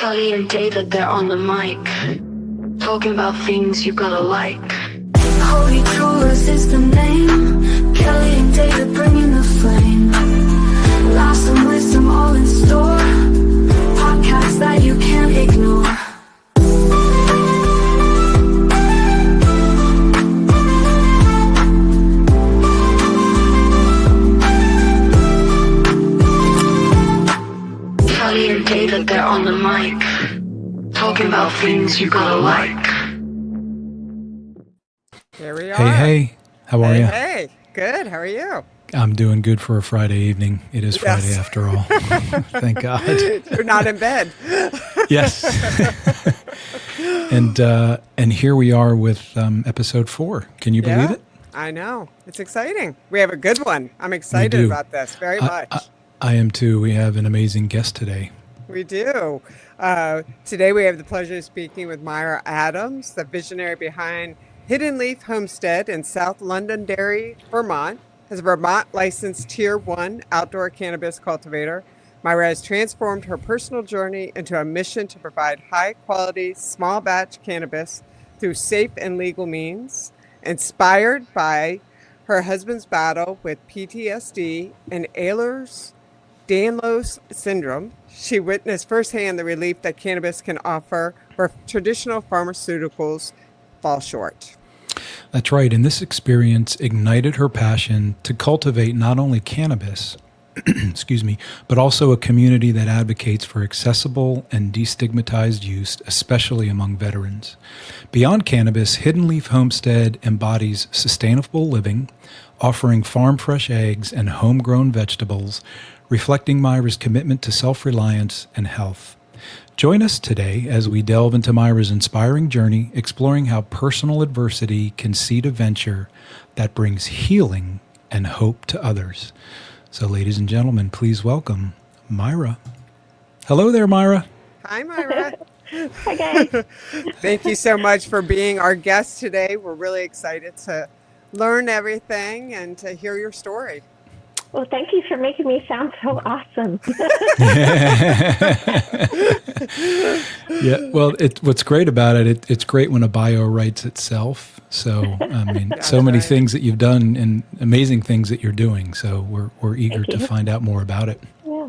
Kelly and David, they're on the mic, talking about things you gotta like. Holy Cruelers is the name. Kelly and David bringing the flame. Lost and wisdom all in store. Podcasts that you can't ignore. Kelly and David, they're on the mic, talking about things you gotta like. Here we are. Hey, how are you? Hey, good. How are you? I'm doing good for a Friday evening. It is Friday after all. Thank God. You're not in bed. Yes. And here we are with episode 4. Can you believe it? I know. It's exciting. We have a good one. I'm excited about this very much. I am too. We have an amazing guest today. We do. Today we have the pleasure of speaking with Myra Adams, the visionary behind Hidden Leaf Homestead in South Londonderry, Vermont. As a Vermont licensed Tier 1 outdoor cannabis cultivator, Myra has transformed her personal journey into a mission to provide high-quality, small-batch cannabis through safe and legal means. Inspired by her husband's battle with PTSD and Ehlers-Danlos syndrome, she witnessed firsthand the relief that cannabis can offer where traditional pharmaceuticals fall short. That's right. And this experience ignited her passion to cultivate not only cannabis, excuse me, but also a community that advocates for accessible and destigmatized use, especially among veterans. Beyond cannabis, Hidden Leaf Homestead embodies sustainable living, offering farm-fresh eggs and homegrown vegetables, reflecting Myra's commitment to self-reliance and health. Join us today as we delve into Myra's inspiring journey, exploring how personal adversity can seed a venture that brings healing and hope to others. So, ladies and gentlemen, please welcome Myra. Hello there, Myra. Hi, Myra. Hi, guys. Thank you so much for being our guest today. We're really excited to learn everything and to hear your story. Well, thank you for making me sound so awesome. Yeah, well, what's great about it's great when a bio writes itself. So, I mean, so many things that you've done and amazing things that you're doing. So we're eager to find out more about it. Yeah.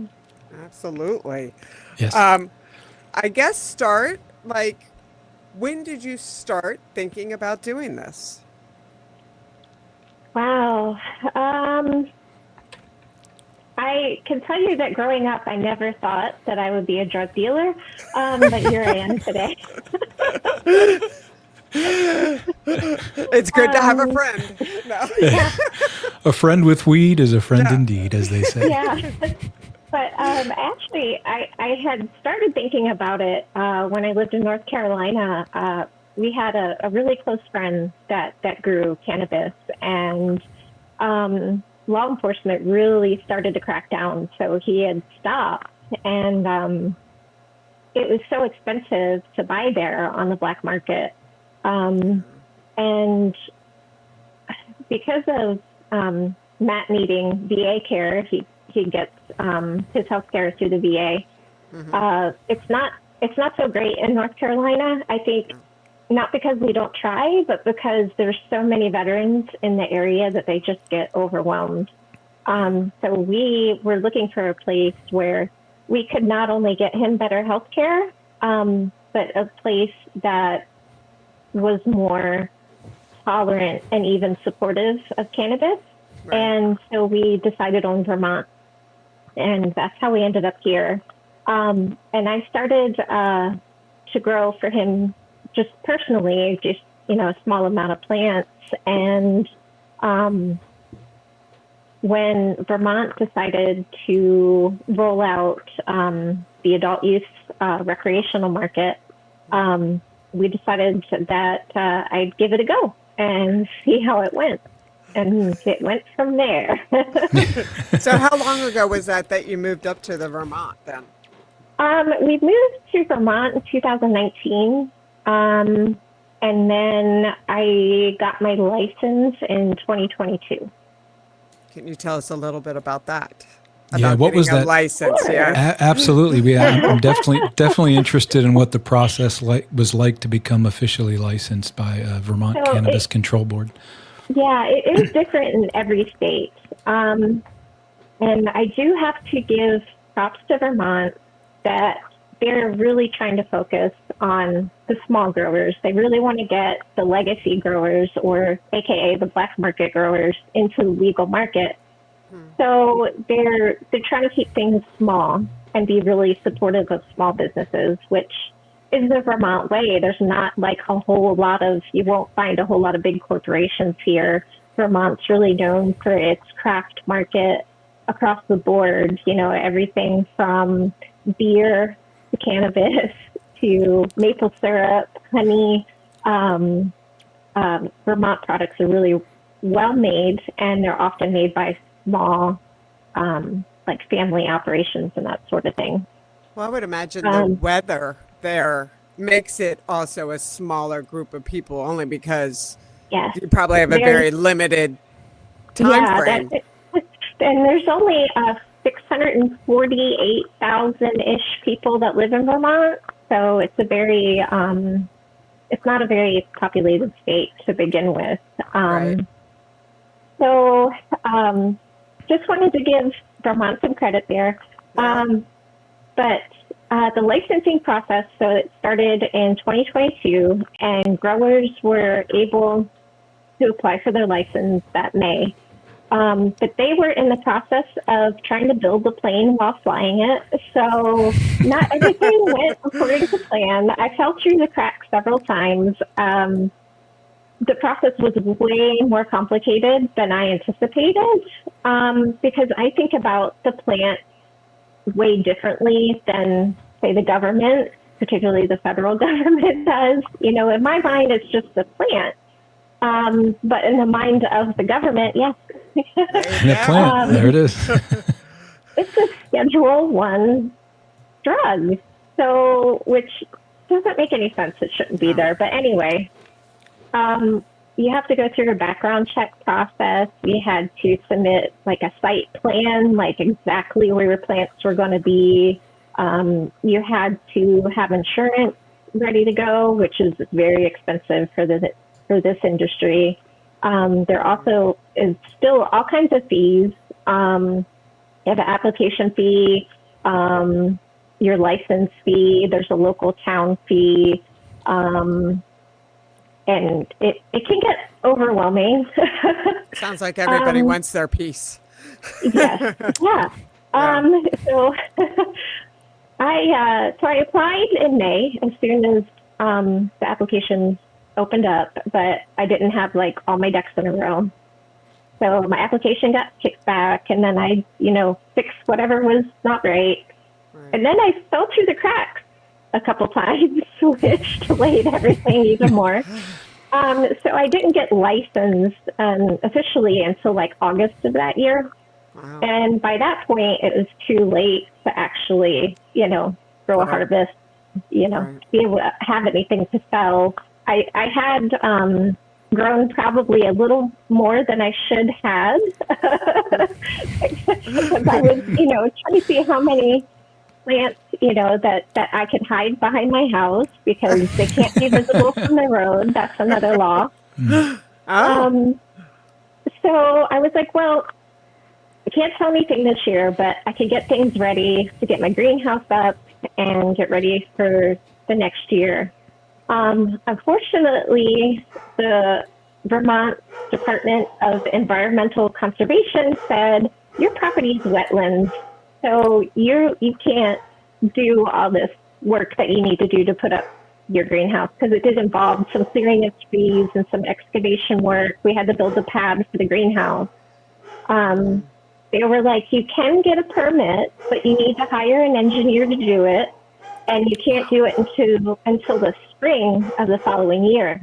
Absolutely. Yes. I guess when did you start thinking about doing this? Wow. I can tell you that growing up, I never thought that I would be a drug dealer, but here I am today. It's good to have a friend. No. A friend with weed is a friend indeed, as they say. Yeah. But actually, I had started thinking about it when I lived in North Carolina. We had a really close friend that grew cannabis, and law enforcement really started to crack down. So he had stopped, and it was so expensive to buy there on the black market. And because of Matt needing VA care, he gets his health care through the VA. Mm-hmm. It's not so great in North Carolina. I think not because we don't try, but because there's so many veterans in the area that they just get overwhelmed. So we were looking for a place where we could not only get him better health care, but a place that was more tolerant and even supportive of cannabis. Right. And so we decided on Vermont, and that's how we ended up here. And I started to grow for him just personally, a small amount of plants. And when Vermont decided to roll out the adult use recreational market, we decided that I'd give it a go and see how it went. And it went from there. So how long ago was that you moved up to the Vermont then? We moved to Vermont in 2019. And then I got my license in 2022. Can you tell us a little bit about that? about what getting was a that? license. Sure. Yes. Absolutely. I'm definitely interested in what the process was like to become officially licensed by Vermont So Cannabis Control Board. yeah, it is different in every state. And I do have to give props to Vermont that they're really trying to focus on the small growers. They really want to get the legacy growers, or AKA the black market growers, into the legal market. So they're trying to keep things small and be really supportive of small businesses, which is the Vermont way. There's not like a whole lot of, you won't find a whole lot of big corporations here. Vermont's really known for its craft market across the board, you know, everything from beer to cannabis to maple syrup, honey. Vermont products are really well made, and they're often made by small, like family operations and that sort of thing. Well, I would imagine the weather there makes it also a smaller group of people, only because Yes, you probably have a very limited time frame. And there's only 648,000-ish people that live in Vermont, so it's a very, it's not a very populated state to begin with. Right. So just wanted to give Vermont some credit there. Yeah. But the licensing process, so it started in 2022, and growers were able to apply for their license that May. But they were in the process of trying to build the plane while flying it. So not everything went according to plan. I fell through the cracks several times. The process was way more complicated than I anticipated, because I think about the plant way differently than, say, the government, particularly the federal government does. You know, in my mind, it's just a plant. But in the mind of the government, yes. The plant, there it is. It's a Schedule I drug, so which doesn't make any sense. It shouldn't be there. But anyway, you have to go through a background check process. We had to submit like a site plan, like exactly where your plants were going to be. You had to have insurance ready to go, which is very expensive for this industry. There also is still all kinds of fees. You have an application fee, your license fee, there's a local town fee, and it can get overwhelming. Sounds like everybody wants their piece. Yes, yeah. So I applied in May as soon as the application opened up, but I didn't have like all my ducks in a row. So my application got kicked back, and then I, fixed whatever was not right. And then I fell through the cracks a couple times, which delayed everything even more. So I didn't get licensed officially until like August of that year. Wow. And by that point, it was too late to actually, grow a harvest, to be able to have anything to sell. I had grown probably a little more than I should have, because I was, trying to see how many plants, that I could hide behind my house because they can't be visible from the road. That's another law. Oh. So I was like, well, I can't sell anything this year, but I could get things ready to get my greenhouse up and get ready for the next year. Unfortunately, the Vermont Department of Environmental Conservation said, your property is wetlands, so you can't do all this work that you need to do to put up your greenhouse, because it did involve some clearing of trees and some excavation work. We had to build a pad for the greenhouse. They were like, you can get a permit, but you need to hire an engineer to do it, and you can't do it until the spring of the following year.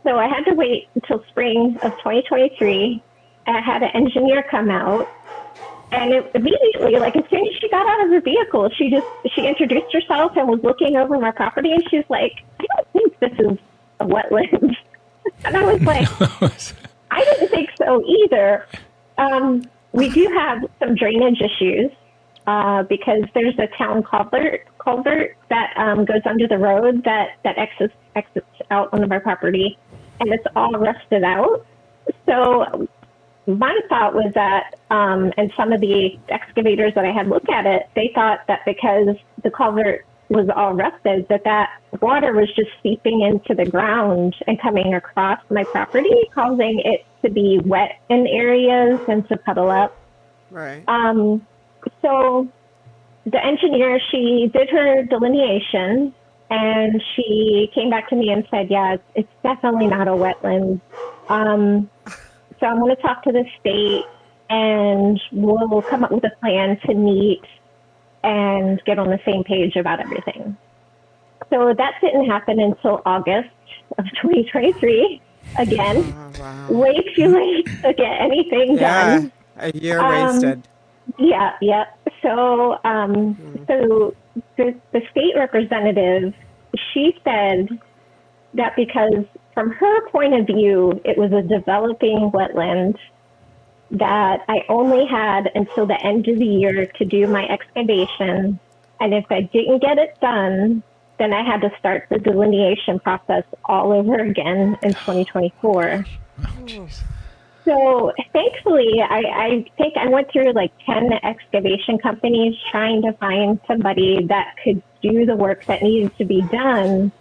So I had to wait until spring of 2023. I had an engineer come out, and immediately, like as soon as she got out of her vehicle, she introduced herself and was looking over my property, and she's like, I don't think this is a wetland. And I was like, I didn't think so either. we do have some drainage issues because there's a town culvert that goes under the road that exits out onto our property, and it's all rusted out. So my thought was that, and some of the excavators that I had look at it, they thought that because the culvert was all rusted, that water was just seeping into the ground and coming across my property, causing it to be wet in areas and to puddle up. Right. So the engineer, she did her delineation, and she came back to me and said, yeah, it's definitely not a wetland. So I'm going to talk to the state, and we'll come up with a plan to meet and get on the same page about everything. So that didn't happen until August of 2023. Again, wow. way too late to get anything done. A year wasted. Yeah. So, so the state representative, she said that because from her point of view, it was a developing wetland, that I only had until the end of the year to do my excavation. And if I didn't get it done, then I had to start the delineation process all over again in 2024. Oh, so thankfully, I think I went through like 10 excavation companies trying to find somebody that could do the work that needed to be done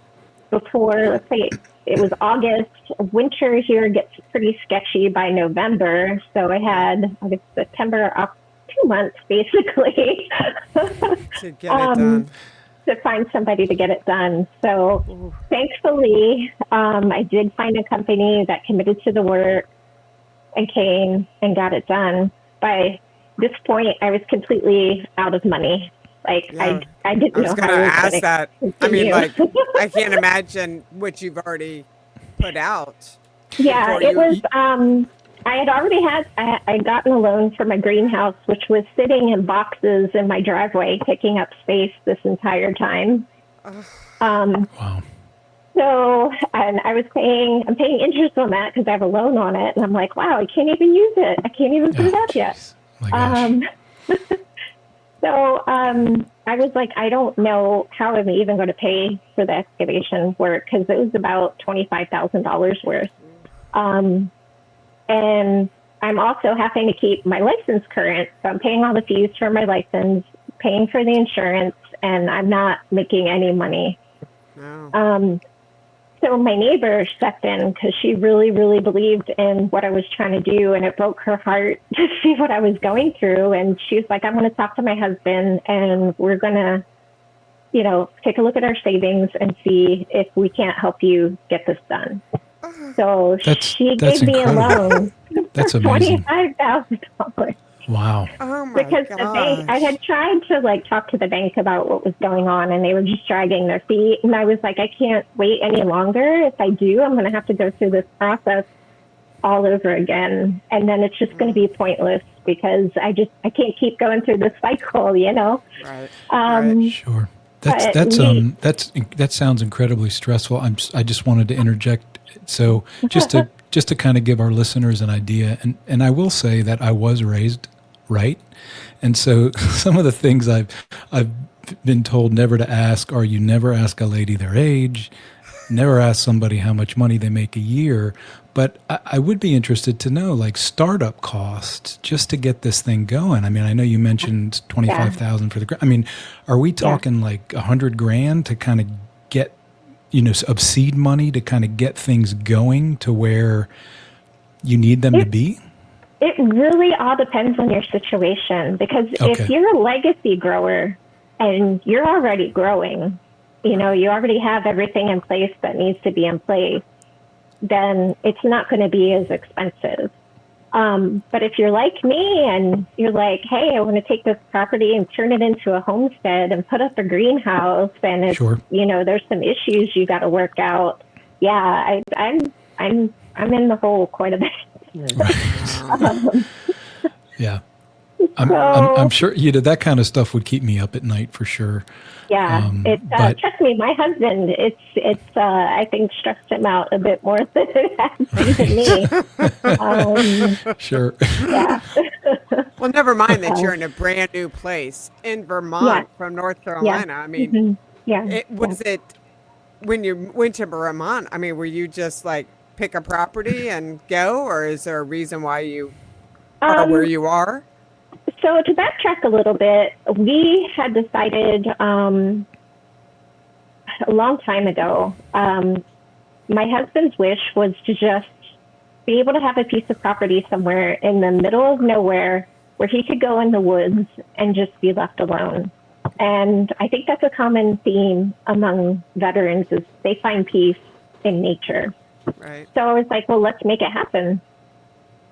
before, let's say, it was August. Winter here gets pretty sketchy by November. So I had September, 2 months basically to get it done. To find somebody to get it done. So thankfully, I did find a company that committed to the work and came and got it done. By this point, I was completely out of money. Like I didn't know how I was ask that. Continue. I mean, like, I can't imagine what you've already put out. Yeah, it was. I had already I'd gotten a loan for my greenhouse, which was sitting in boxes in my driveway, taking up space this entire time. wow. So, and I'm paying interest on that because I have a loan on it, and I'm like, wow, I can't even use it. I can't even put it up yet. My gosh. So I was like, I don't know how I'm even going to pay for the excavation work because it was about $25,000 worth. And I'm also having to keep my license current. So I'm paying all the fees for my license, paying for the insurance, and I'm not making any money. No. So my neighbor stepped in because she really, really believed in what I was trying to do, and it broke her heart to see what I was going through. And she was like, I'm going to talk to my husband, and we're going to, take a look at our savings and see if we can't help you get this done. So she gave me a loan That's for amazing. $25,000. Wow. Oh my Because gosh. the bank, I had tried to talk to the bank about what was going on, and they were just dragging their feet. And I was like, I can't wait any longer. If I do, I'm going to have to go through this process all over again. And then it's just going to be pointless because I can't keep going through this cycle, Right. Right. Sure. That sounds incredibly stressful. I just wanted to interject. So just to kind of give our listeners an idea, and I will say that I was raised right, and so some of the things I've been told never to ask are: you never ask a lady their age, never ask somebody how much money they make a year. But I would be interested to know, like, startup costs just to get this thing going. I mean, I know you mentioned $25,000 for the. I mean, are we talking like $100,000 to kind of get, of seed money to kind of get things going to where you need them to be? It really all depends on your situation, because if you're a legacy grower and you're already growing, you already have everything in place that needs to be in place, then it's not going to be as expensive. But if you're like me and you're like, hey, I want to take this property and turn it into a homestead and put up a greenhouse, and it's, there's some issues you got to work out. Yeah, I'm in the hole quite a bit. Right. Yeah. I'm sure that kind of stuff would keep me up at night for sure. Yeah, But trust me, my husband, I think stressed him out a bit more than it has been to me. sure. Yeah. Well, never mind that you're in a brand new place in Vermont Yeah. from North Yeah. Carolina. I mean, Hmm. Yeah. it when you went to Vermont? I mean, were you just like pick a property and go, or is there a reason why you are where Um, you are? so to backtrack a little bit, we had decided a long time ago. My husband's wish was to just be able to have a piece of property somewhere in the middle of nowhere where he could go in the woods and just be left alone. And I think that's a common theme among veterans is they find peace in nature. Right. So I was like, well, let's make it happen.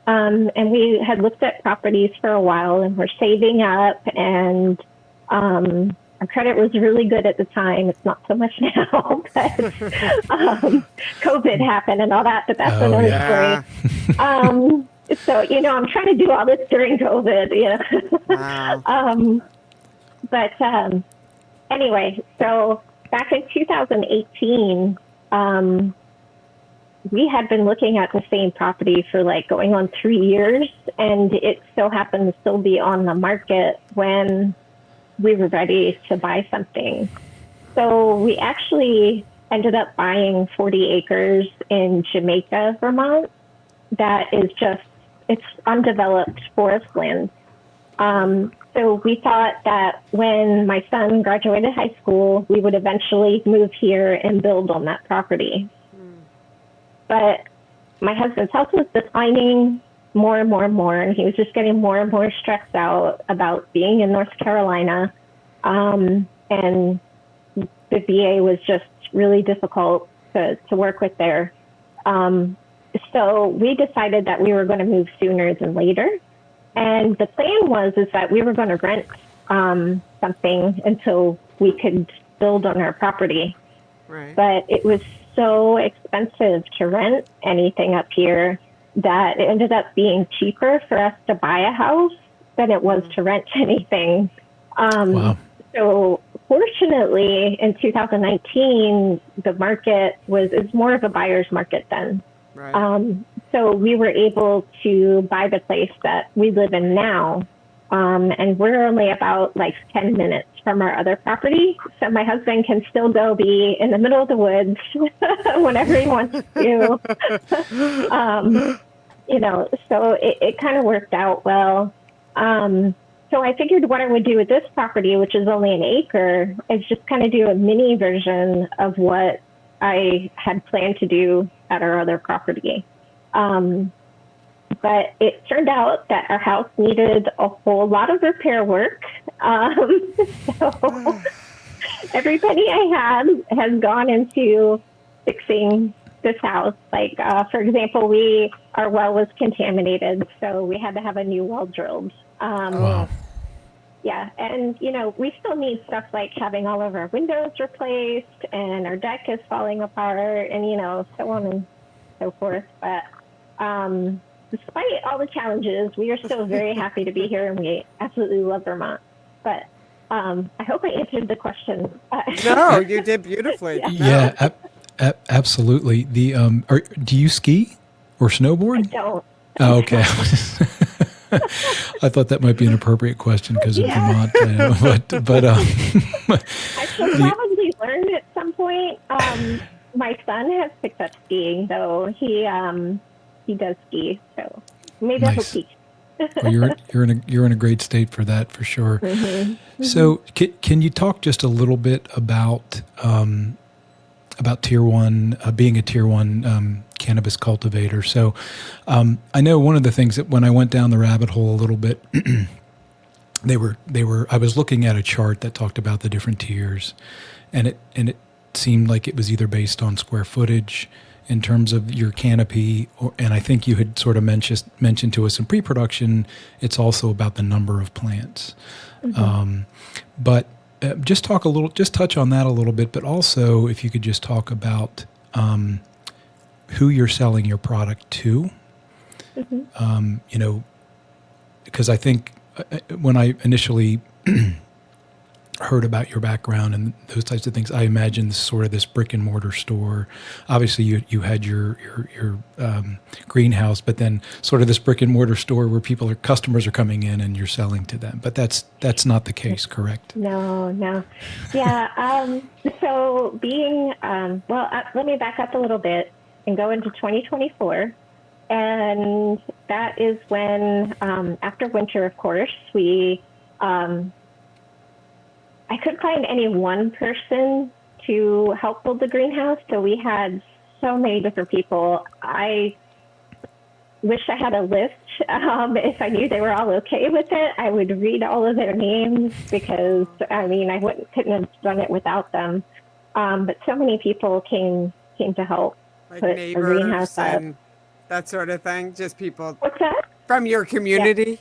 And we had looked at properties for a while and we're saving up and our credit was really good at the time. It's not so much now, but COVID happened and all that, but that's another story. So, I'm trying to do all this during COVID, Wow. But anyway, so back in 2018, we had been looking at the same property for like going on 3 years, and it so happened to still be on the market when we were ready to buy something. So we actually ended up buying 40 acres in Jamaica, Vermont. That is it's undeveloped forest land. So we thought that when my son graduated high school, we would eventually move here and build on that property. But my husband's health was declining more and more and more, and he was just getting more and more stressed out about being in North Carolina. And the VA was just really difficult to work with there. So we decided that we were going to move sooner than later. And the plan is that we were going to rent something until we could build on our property. Right. But it was so expensive to rent anything up here that it ended up being cheaper for us to buy a house than it was to rent anything. Wow. So fortunately, in 2019, the market is more of a buyer's market then. Right. So we were able to buy the place that we live in now. And we're only about like 10 minutes from our other property. So my husband can still go be in the middle of the woods whenever he wants to. So it kind of worked out well. So I figured what I would do with this property, which is only an acre, is just kind of do a mini version of what I had planned to do at our other property. But it turned out that our house needed a whole lot of repair work. So every penny I had has gone into fixing this house. Like, for example, our well was contaminated, so we had to have a new well drilled. Wow. Yeah, and we still need stuff like having all of our windows replaced, and our deck is falling apart, and so on and so forth. But despite all the challenges, we are still very happy to be here, and we absolutely love Vermont. But I hope I answered the question. No, you did beautifully. Yeah, absolutely. Do you ski or snowboard? I don't. Oh, okay. I thought that might be an appropriate question because of Vermont, but I should probably learn at some point. My son has picked up skiing, though. He does ski, so maybe I'll teach. Well, you're in a great state for that for sure. Mm-hmm. So can you talk just a little bit about Tier 1 being a Tier 1 cannabis cultivator? So I know one of the things that when I went down the rabbit hole a little bit, I was looking at a chart that talked about the different tiers, and it seemed like it was either based on square footage in terms of your canopy, and I think you had sort of mentioned to us in pre-production, it's also about the number of plants. Mm-hmm. But just touch on that a little bit, but also if you could just talk about who you're selling your product to, Mm-hmm. because I think when I initially heard about your background and those types of things, I imagined sort of this brick and mortar store. Obviously, you had your greenhouse, but then sort of this brick and mortar store where customers are coming in and you're selling to them. But that's not the case, correct? No. Yeah. So let me back up a little bit and go into 2024. And that is when, after winter, of course, I couldn't find any one person to help build the greenhouse. So we had so many different people. I wish I had a list. If I knew they were all okay with it, I would read all of their names because I couldn't have done it without them. But so many people came to help Like put a neighbors greenhouse up. and that sort of thing. Just people What's that? from your community.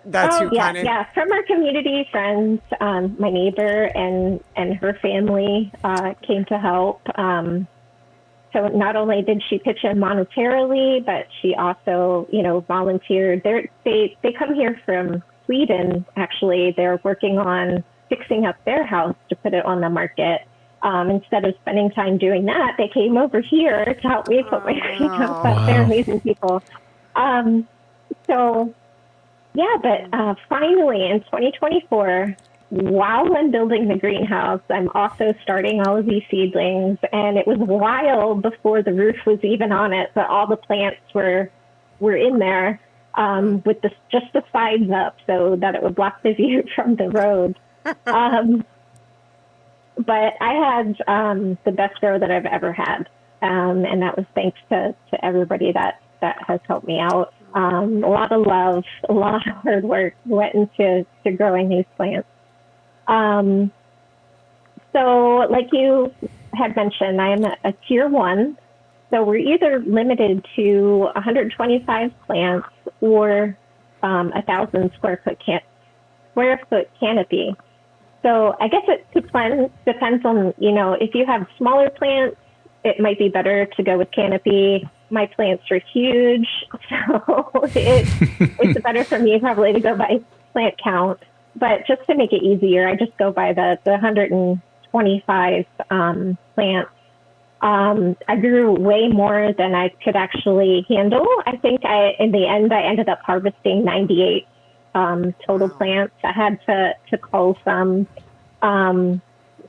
That's who kind of. Yeah, from our community, friends, my neighbor and her family came to help. So not only did she pitch in monetarily, but she also, volunteered. They come here from Sweden. Actually, they're working on fixing up their house to put it on the market. Instead of spending time doing that, they came over here to help me put my greenhouse up. They're amazing people. But finally in 2024, while I'm building the greenhouse, I'm also starting all of these seedlings. And it was a while before the roof was even on it, but all the plants were in there with just the sides up so that it would block the view from the road. But I had the best grow that I've ever had. And that was thanks to everybody that has helped me out. A lot of love, a lot of hard work went into growing these plants. So like you had mentioned, I am a tier 1. So we're either limited to 125 plants or 1,000 square foot canopy. So I guess it depends on, if you have smaller plants, it might be better to go with canopy. My plants are huge, so it's better for me probably to go by plant count. But just to make it easier, I just go by the 125 plants. I grew way more than I could actually handle. I think in the end, I ended up harvesting 98 total plants. I had to cull some.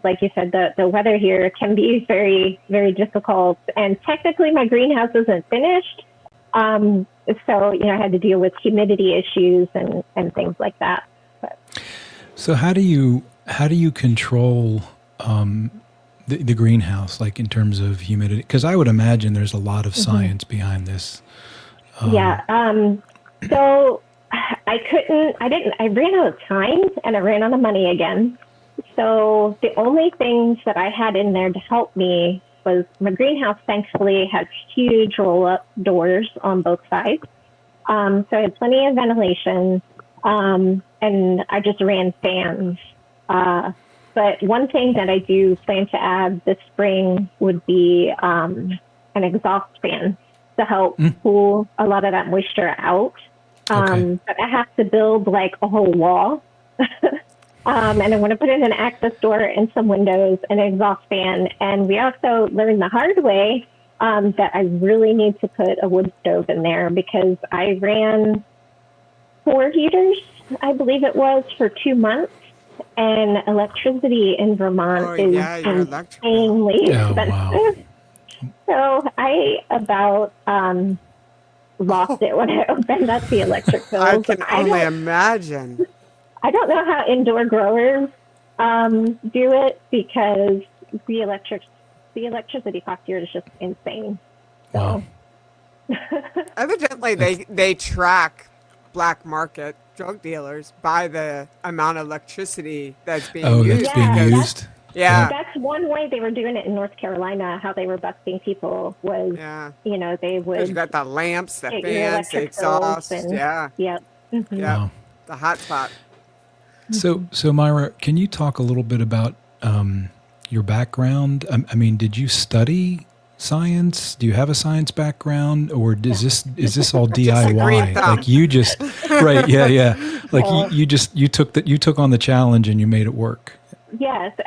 Like you said, the weather here can be very, very difficult. And technically my greenhouse isn't finished. So, I had to deal with humidity issues and things like that. But. So how do you control the greenhouse, like in terms of humidity? Because I would imagine there's a lot of science behind this. So I ran out of time and I ran out of money again. So the only things that I had in there to help me was my greenhouse thankfully has huge roll-up doors on both sides. So I had plenty of ventilation, and I just ran fans. But one thing that I do plan to add this spring would be an exhaust fan to help cool a lot of that moisture out. But I have to build like a whole wall. And I want to put in an access door and some windows and an exhaust fan. And we also learned the hard way that I really need to put a wood stove in there because I ran 4 heaters, I believe it was, for 2 months. And electricity in Vermont is insanely expensive. Wow. So I about lost it when I opened up the electric bills. I can only imagine. I don't know how indoor growers do it because the electricity cost here is just insane. So. Wow. Evidently, they track black market drug dealers by the amount of electricity that's being used. That's being used. That's one way they were doing it in North Carolina. How they were busting people was, they would. You got the lamps, the fans, the exhaust. Wow. The hot spot. So Myra, can you talk a little bit about your background? I mean, did you study science? Do you have a science background, or is this all Just a green DIY? thumb. Like you just right? Yeah. Like you took on the challenge and you made it work. Yes.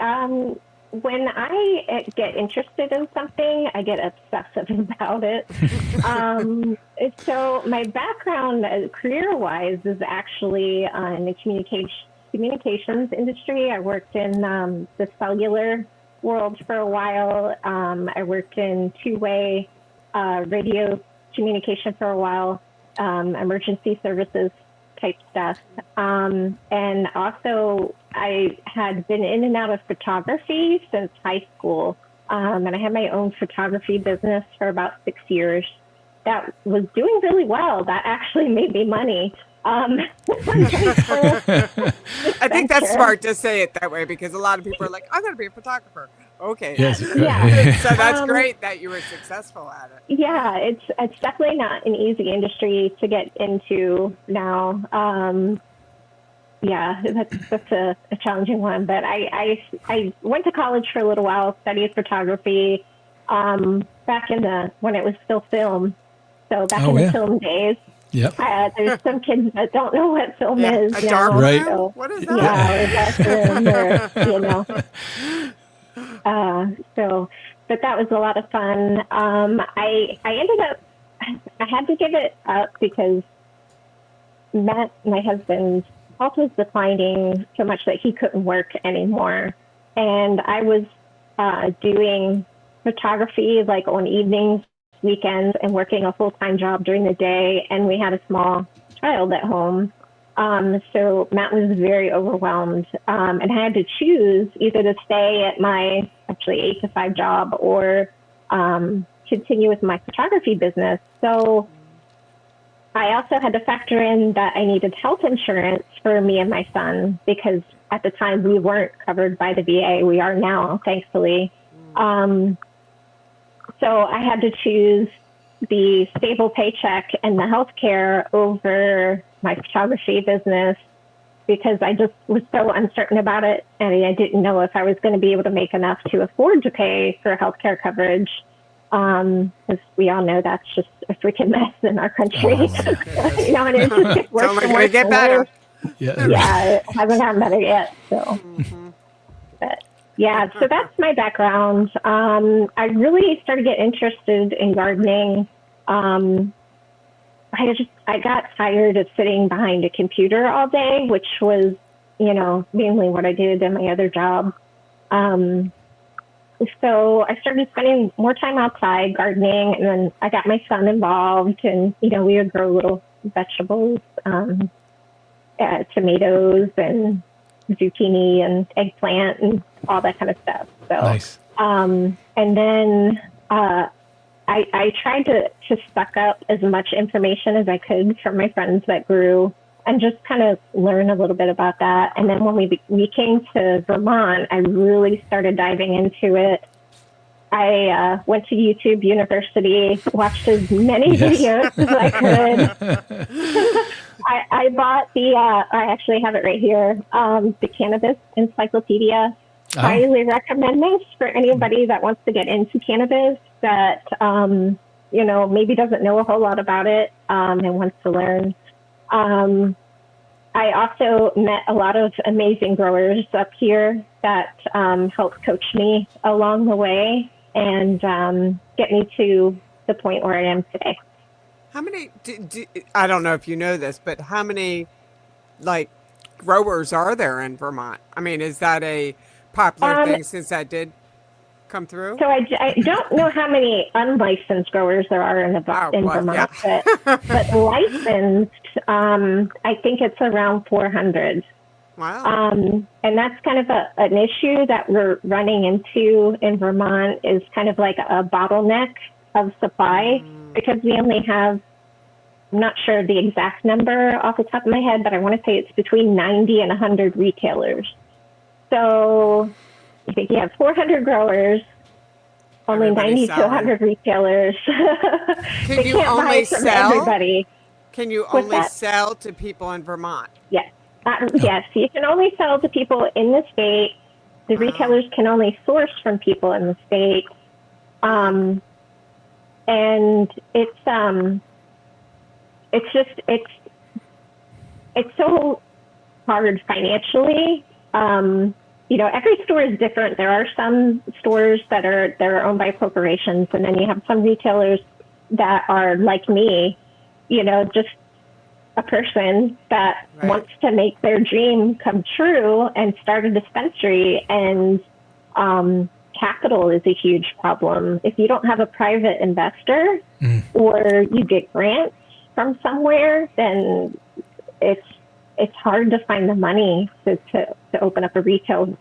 When I get interested in something, I get obsessive about it. So my background, career-wise, is actually in the communications industry. I worked in the cellular world for a while. I worked in two-way radio communication for a while, emergency services type stuff. And also, I had been in and out of photography since high school. And I had my own photography business for about 6 years. That was doing really well. That actually made me money. I think that's smart to say it that way, because a lot of people are like, I'm going to be a photographer. Okay. Yes. Yeah. So that's great that you were successful at it. Yeah, it's definitely not an easy industry to get into now. Yeah, that's a challenging one. But I went to college for a little while, studied photography back when it was still film. So back in the film days. Yep. There's some kids that don't know what film is A now. dark Right. room? What is that? But that was a lot of fun. I ended up, I had to give it up because Matt, my husband's health was declining so much that he couldn't work anymore. And I was doing photography like on evenings, weekends, and working a full-time job during the day. And we had a small child at home. So Matt was very overwhelmed, and I had to choose either to stay at my actually 8 to 5 job or continue with my photography business. So I also had to factor in that I needed health insurance for me and my son, because at the time we weren't covered by the VA. We are now, thankfully. So I had to choose the stable paycheck and the health care over my photography business, because I just was so uncertain about it. And I didn't know if I was going to be able to make enough to afford to pay for healthcare coverage. Because we all know that's just a freaking mess in our country. And it just gets worse It's only and going to worse get and better. worse. Yeah, it hasn't gotten better yet. So, but yeah, so that's my background. I really started to get interested in gardening. I got tired of sitting behind a computer all day, which was, mainly what I did in my other job. So I started spending more time outside gardening, and then I got my son involved, and, we would grow little vegetables, tomatoes and zucchini and eggplant and all that kind of stuff. So, Nice. And then, I tried to suck up as much information as I could from my friends that grew, and just kind of learn a little bit about that. And then when we came to Vermont, I really started diving into it. I went to YouTube University, watched as many videos as I could. I bought I actually have it right here, the Cannabis Encyclopedia. Oh. Highly recommend this for anybody that wants to get into cannabis, that, maybe doesn't know a whole lot about it and wants to learn. I also met a lot of amazing growers up here that helped coach me along the way and get me to the point where I am today. How many, I don't know if you know this, but how many, growers are there in Vermont? I mean, is that a popular thing since that did come through? So I don't know how many unlicensed growers there are in Vermont, but licensed, I think it's around 400. Wow. And that's kind of an issue that we're running into in Vermont, is kind of like a bottleneck of supply, because we only have, I'm not sure the exact number off the top of my head, but I want to say it's between 90 and 100 retailers. So I think you have 400 growers, only Everybody's 90 to 100 retailers. Can you only sell? Everybody. Can you only sell to people in Vermont? Yes. Yes, you can only sell to people in the state. The retailers can only source from people in the state. and it's so hard financially. Every store is different. There are some stores that are owned by corporations, and then you have some retailers that are like me, just a person that wants to make their dream come true and start a dispensary. And capital is a huge problem. If you don't have a private investor or you get grants from somewhere, then it's hard to find the money to open up a retail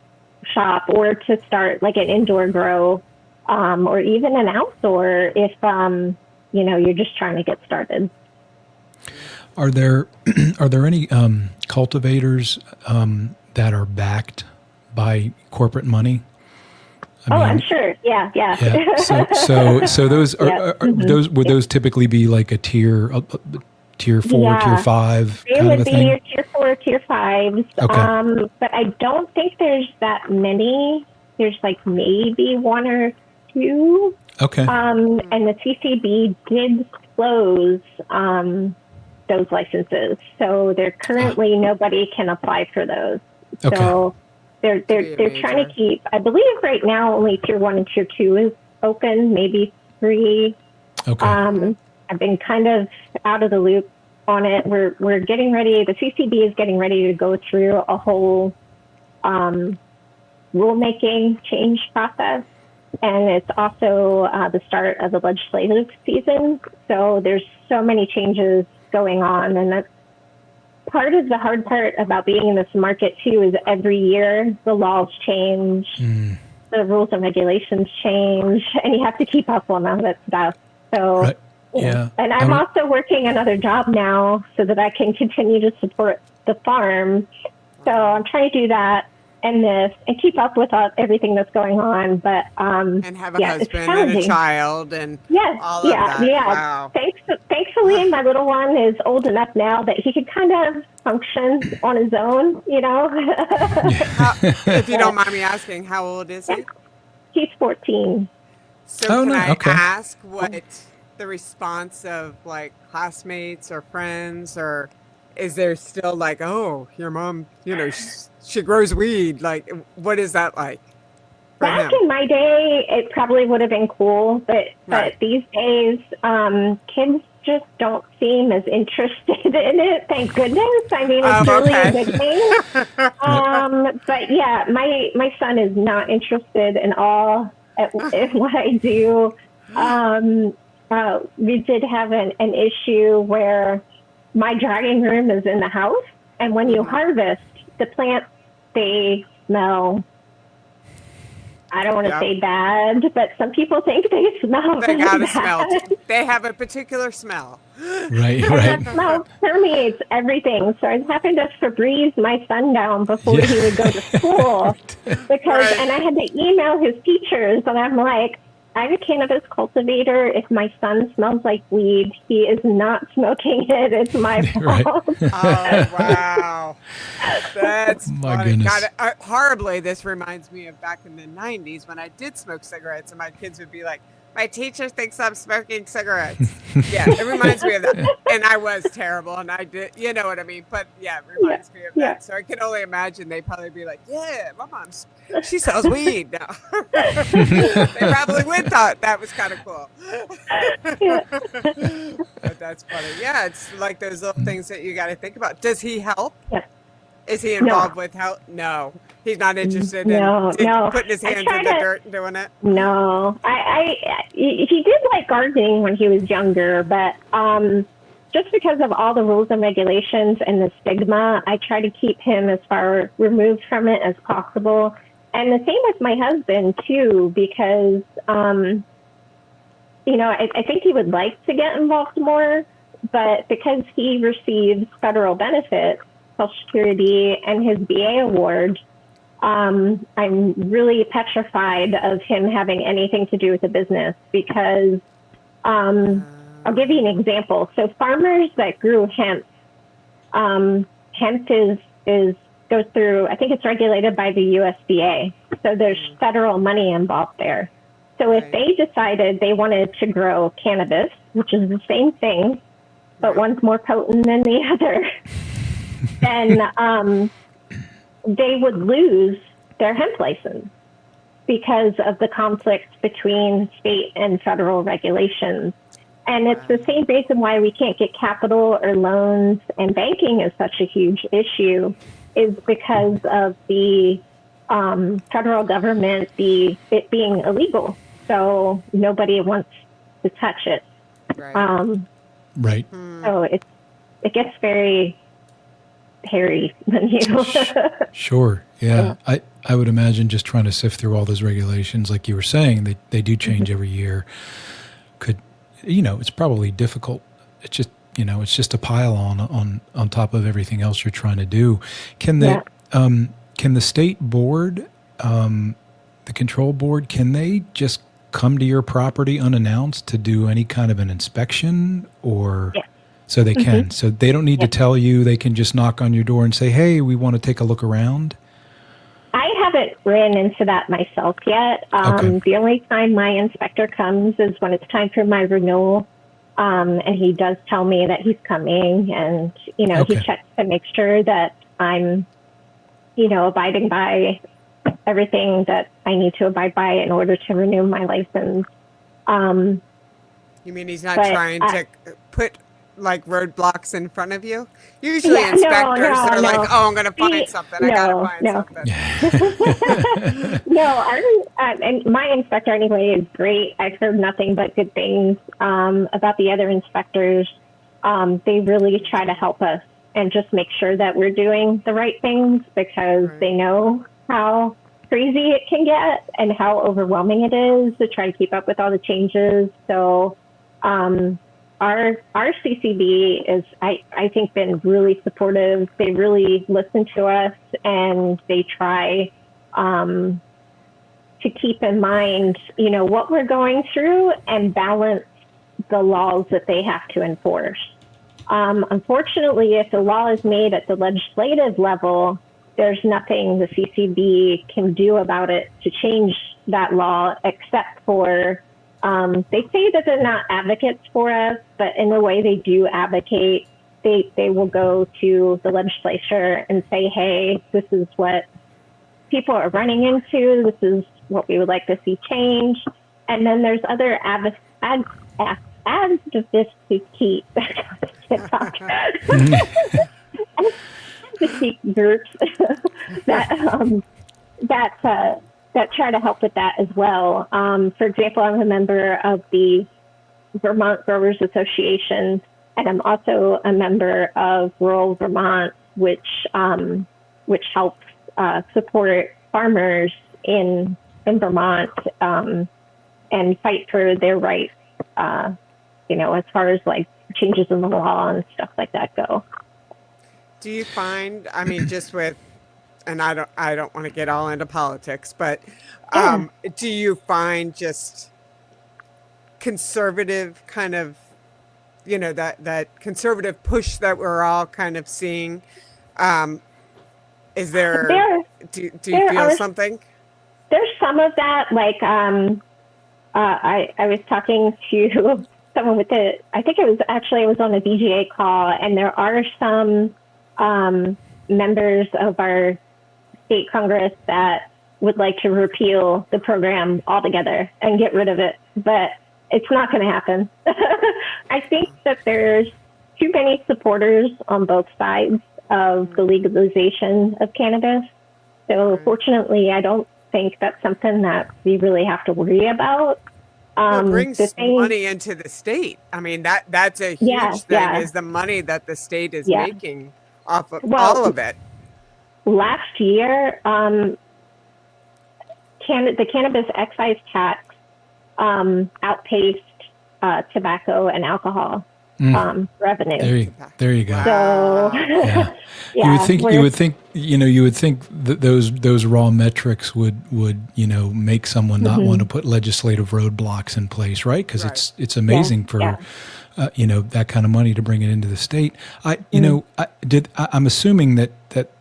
shop or to start like an indoor grow or even an outdoor if you're just trying to get started. Are there any cultivators that are backed by corporate money? I'm sure. Yeah. So those would those typically be like a tier 4, tier 5 they kind of would a be thing? your tier 4, tier 5s. Okay. But I don't think there's that many. There's like maybe 1 or 2. Okay. And the CCB did close those licenses, so they're currently nobody can apply for those. Okay. So they're trying to keep. I believe right now only tier 1 and tier 2 is open, maybe 3. Okay. I've been kind of out of the loop on it. We're getting ready. The CCB is getting ready to go through a whole rulemaking change process. And it's also the start of the legislative season. So there's so many changes going on. And that's part of the hard part about being in this market too, is every year the laws change, the rules and regulations change, and you have to keep up on all that stuff. So, right. Yeah. And I'm also working another job now so that I can continue to support the farm. So I'm trying to do that and this and keep up with everything that's going on. But and have a husband and a child and all of that. Wow. Thankfully, my little one is old enough now that he can kind of function on his own, If you don't mind me asking, how old is he? He's 14. So can I ask what the response of like classmates or friends, or is there still like, oh, your mom, she grows weed? Like, what is that like? Back in my day, it probably would have been cool, but these days, kids just don't seem as interested in it. Thank goodness. I mean, it's really a good thing. But yeah, my son is not interested in all in what I do. We did have an issue where my drying room is in the house, and when you harvest the plants, they smell. I don't want to say bad, but some people think they smell. They gotta smell. They have a particular smell. Right. That smell permeates everything. So I was having to Febreze my son down before he would go to school because, and I had to email his teachers, and I'm like, I'm a cannabis cultivator. If my son smells like weed, he is not smoking it. It's my fault. Oh, wow. That's my funny. goodness. God, horribly, this reminds me of back in the 90s when I did smoke cigarettes, and my kids would be like, my teacher thinks I'm smoking cigarettes. Yeah, it reminds me of that. And I was terrible, and I did, you know what I mean? But yeah, it reminds me of that. So I can only imagine they'd probably be like, yeah, my mom, she sells weed now. They probably would thought that was kind of cool. But that's funny. Yeah, it's like those little things that you got to think about. Does he help? Yeah. Is he involved with help? No. He's not interested in putting his hands in the dirt and doing it? No. He did like gardening when he was younger, but just because of all the rules and regulations and the stigma, I try to keep him as far removed from it as possible. And the same with my husband, too, because, I think he would like to get involved more, but because he receives federal benefits, Social Security, and his BA award, I'm really petrified of him having anything to do with the business because I'll give you an example. So farmers that grew hemp, hemp goes through, I think it's regulated by the USDA. So there's federal money involved there. So if Right. they decided they wanted to grow cannabis, which is the same thing, but Right. one's more potent than the other, then they would lose their hemp license because of the conflict between state and federal regulations. And it's the same reason why we can't get capital or loans, and banking is such a huge issue, is because of the federal government, it being illegal. So nobody wants to touch it. Right. Right. So it gets very hairy when you. Sure. Yeah. I would imagine just trying to sift through all those regulations, like you were saying, they do change every year. Could, it's probably difficult. It's just, it's just a pile on top of everything else you're trying to do. Can the state board, the control board, can they just come to your property unannounced to do any kind of an inspection, or? Yeah. So they can. So they don't need to tell you. They can just knock on your door and say, "Hey, we want to take a look around." I haven't ran into that myself yet. Okay. The only time my inspector comes is when it's time for my renewal. And he does tell me that he's coming, and, Okay. he checks to make sure that I'm, abiding by everything that I need to abide by in order to renew my license. You mean he's not But trying to put like roadblocks in front of you? Usually Yeah, no, inspectors no, are no. like, "Oh, I'm going to find something. I got to find no. something." No, and my inspector anyway is great. I've heard nothing but good things about the other inspectors. They really try to help us and just make sure that we're doing the right things, because they know how crazy it can get and how overwhelming it is to try to keep up with all the changes. So our CCB is, I think, been really supportive. They really listen to us, and they try to keep in mind, what we're going through and balance the laws that they have to enforce. Unfortunately, if the law is made at the legislative level, there's nothing the CCB can do about it to change that law, except for they say that they're not advocates for us, but in the way they do advocate, they will go to the legislature and say, "Hey, this is what people are running into. This is what we would like to see change." And then there's other advocacy groups that try to help with that as well. For example, I'm a member of the Vermont Growers Association, and I'm also a member of Rural Vermont, which helps support farmers in Vermont and fight for their rights. As far as like changes in the law and stuff like that go. Do you find, I mean, just with, and I don't want to get all into politics, but do you find just conservative kind of, that conservative push that we're all kind of seeing? Is there, do you feel something? There's some of that, like, I was talking to someone I think it was on a VGA call, and there are some members of our state Congress that would like to repeal the program altogether and get rid of it, but it's not going to happen. I think that there's too many supporters on both sides of the legalization of cannabis. So fortunately, I don't think that's something that we really have to worry about. It brings money into the state. I mean, that's a huge thing, is the money that the state is making off of all of it. Last year, the cannabis excise tax outpaced tobacco and alcohol revenue. There you go. So, you would think that those raw metrics would make someone not want to put legislative roadblocks in place, right? Because it's amazing for that kind of money to bring it into the state. I'm assuming that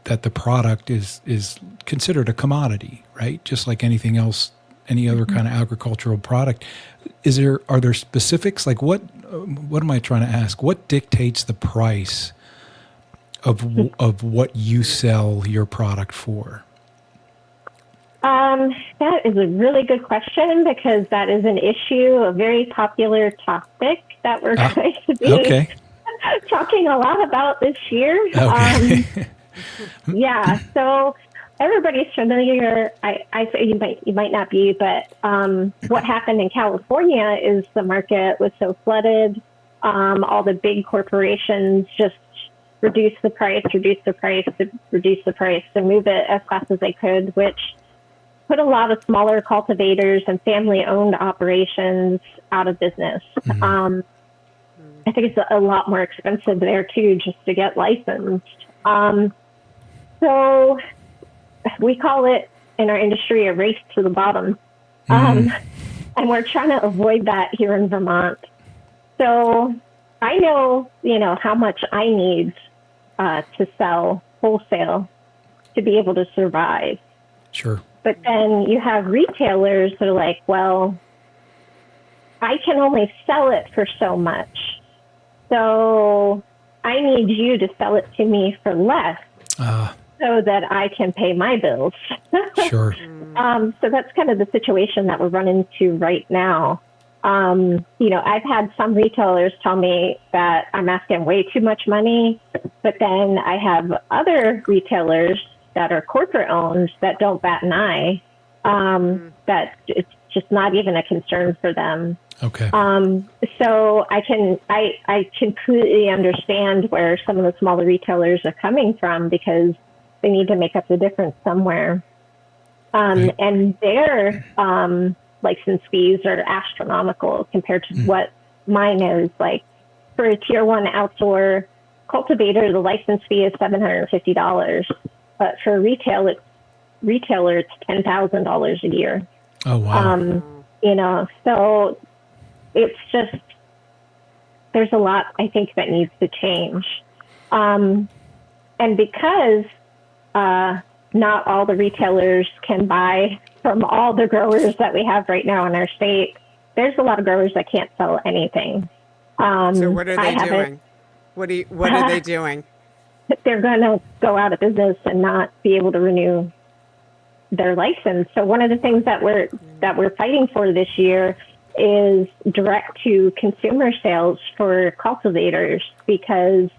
the product is considered a commodity, right? Just like anything else any other kind of agricultural product. Are there specifics? Like what am I trying to ask? What dictates the price of what you sell your product for? That is a really good question, because that is an issue, a very popular topic that we're going to be talking a lot about this year. Okay. Yeah, so everybody's familiar. I say you might not be, but what happened in California is the market was so flooded. All the big corporations just reduce the price, and move it as fast as they could, which put a lot of smaller cultivators and family-owned operations out of business. I think it's a lot more expensive there too, just to get licensed. So we call it in our industry a race to the bottom. And we're trying to avoid that here in Vermont. So I know, how much I need to sell wholesale to be able to survive. Sure. But then you have retailers that are like, well, I can only sell it for so much. So I need you to sell it to me for less so that I can pay my bills. Sure. So that's kind of the situation that we're running into right now. I've had some retailers tell me that I'm asking way too much money, but then I have other retailers that are corporate owned that don't bat an eye, that it's just not even a concern for them. Okay. So I completely understand where some of the smaller retailers are coming from, because they need to make up the difference somewhere. Right. And their license fees are astronomical compared to what mine is. Like for a tier 1 outdoor cultivator, the license fee is $750. But for a retailer, it's $10,000 a year. Oh, wow. So it's just, there's a lot, I think, that needs to change. And because not all the retailers can buy from all the growers that we have right now in our state, there's a lot of growers that can't sell anything. So what are they doing? What are they doing? They're going to go out of business and not be able to renew their license. So one of the things that we're fighting for this year is direct to consumer sales for cultivators, because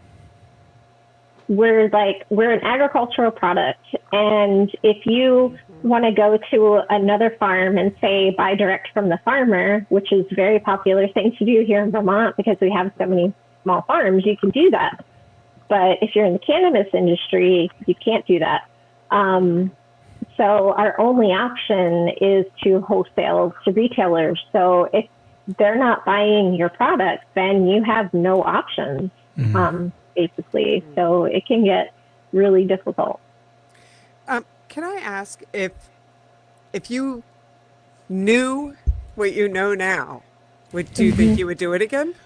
we're an agricultural product. And if you want to go to another farm and say buy direct from the farmer, which is a very popular thing to do here in Vermont because we have so many small farms, you can do that. But if you're in the cannabis industry, you can't do that. So our only option is to wholesale to retailers. So if they're not buying your product, then you have no options, basically. So it can get really difficult. Can I ask if you knew what you know now, do you think you would do it again?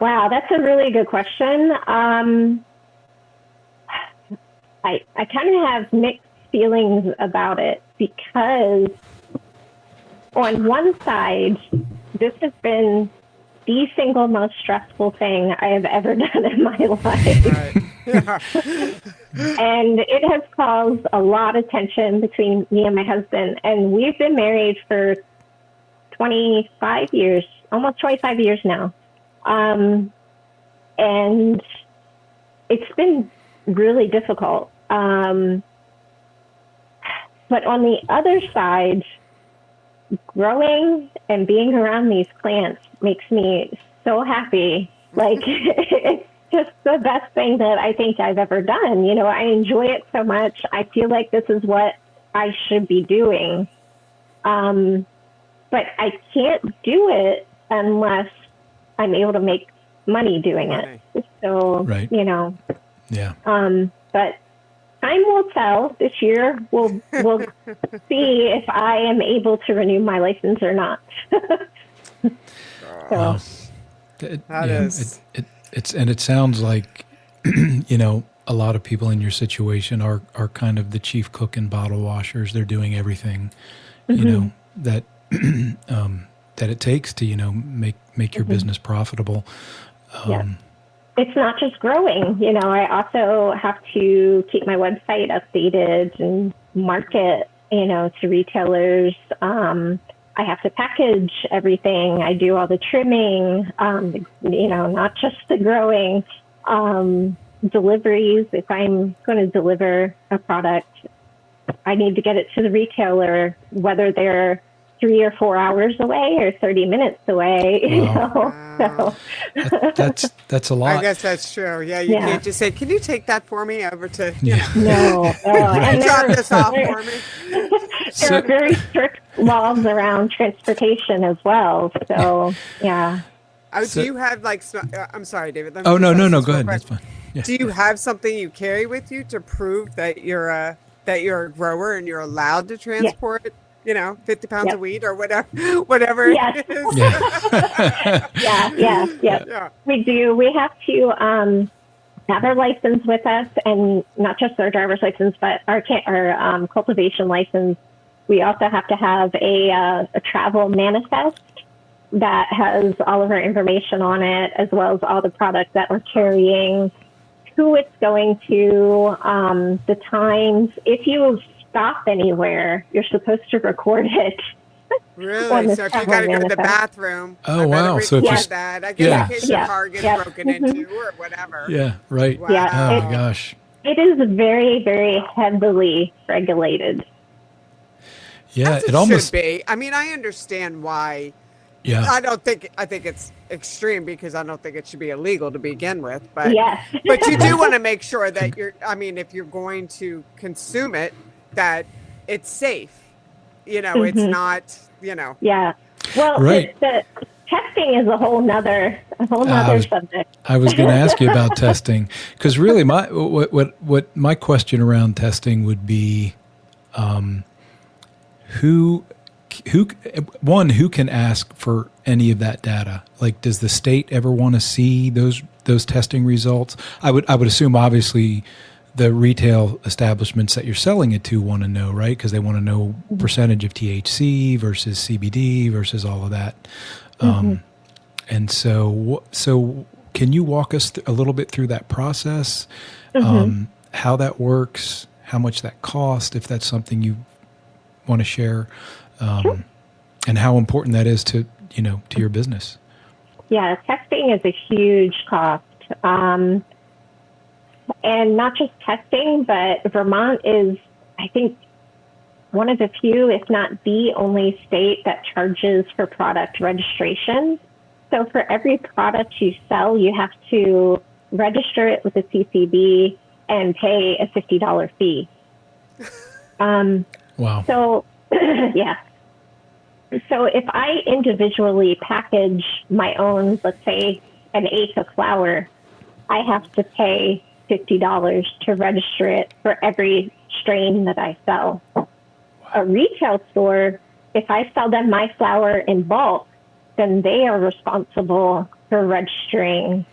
Wow, that's a really good question. I kind of have mixed feelings about it, because on one side, this has been the single most stressful thing I have ever done in my life. Right. Yeah. And it has caused a lot of tension between me and my husband. And we've been married for 25 years, almost 25 years now. And it's been really difficult. But on the other side, growing and being around these plants makes me so happy. Like, it's just the best thing that I think I've ever done. I enjoy it so much. I feel like this is what I should be doing. But I can't do it unless I'm able to make money doing it. So, right. Yeah. But time will tell. This year, we'll see if I am able to renew my license or not. So. It sounds like, a lot of people in your situation are kind of the chief cook and bottle washers. They're doing everything, that that it takes to make your business profitable. Yeah. It's not just growing. I also have to keep my website updated and market, to retailers. I have to package everything. I do all the trimming, not just the growing. Deliveries, if I'm going to deliver a product, I need to get it to the retailer, whether they're 3 or 4 hours away or 30 minutes away. Wow. So That's a lot. I guess that's true. Yeah, you can't just say, "Can you take that for me over to No, and drop this off for me?" There are very strict laws around transportation as well. So yeah. Do you have I'm sorry, David. Let me Oh, just no, ask go this real ahead. quick. That's fine. Yeah. Do you have something you carry with you to prove that you're a grower and you're allowed to transport, 50 pounds of weed or whatever Yes. it is? Yeah. Yeah. We do. We have to have our license with us, and not just our driver's license, but our cultivation license. We also have to have a travel manifest that has all of our information on it, as well as all the products that we're carrying, who it's going to, the times. If you stop anywhere, you're supposed to record it. Really? So if you got to go to the bathroom, oh wow! So if record that. I guess in case your car gets broken into or whatever. Yeah. Right. Wow. Yeah. Oh my gosh. It is very, very heavily regulated. Yeah. As It almost should be. I mean, I understand why. Yeah. I think it's extreme because I don't think it should be illegal to begin with, but Yes. but you do want to make sure that if you're going to consume it, that it's safe. It's not, Yeah. Well, Right. the testing is a whole nother subject. I was going to ask you about testing, because really what my question around testing would be, who can ask for any of that data? Like, does the state ever want to see those testing results? I would assume obviously the retail establishments that you're selling it to want to know, right? Because they want to know percentage of THC versus CBD versus all of that. And so can you walk us a little bit through that process? How that works, how much that costs, if that's something you want to share, and how important that is to your business. Yeah, testing is a huge cost. And not just testing, but Vermont is, I think, one of the few, if not the only state that charges for product registration. So for every product you sell, you have to register it with a CCB and pay a $50 fee. Wow. So, yeah. So if I individually package my own, let's say, an eighth of flower, I have to pay $50 to register it for every strain that I sell. A retail store, if I sell them my flower in bulk, then they are responsible for registering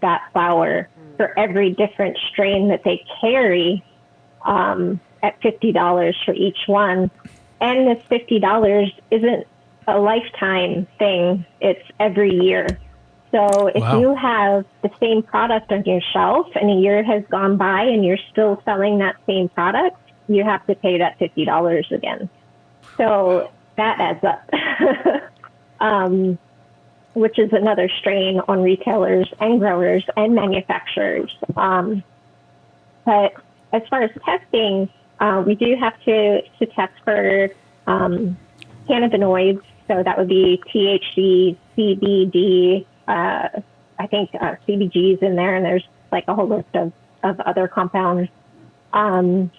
that flower for every different strain that they carry at $50 for each one. And this $50 isn't a lifetime thing, it's every year. So if you have the same product on your shelf and a year has gone by and you're still selling that same product, you have to pay that $50 again. So that adds up, which is another strain on retailers and growers and manufacturers. But as far as testing, we do have to test for cannabinoids. So that would be THC, CBD, I think CBG is in there, and there's like a whole list of other compounds. And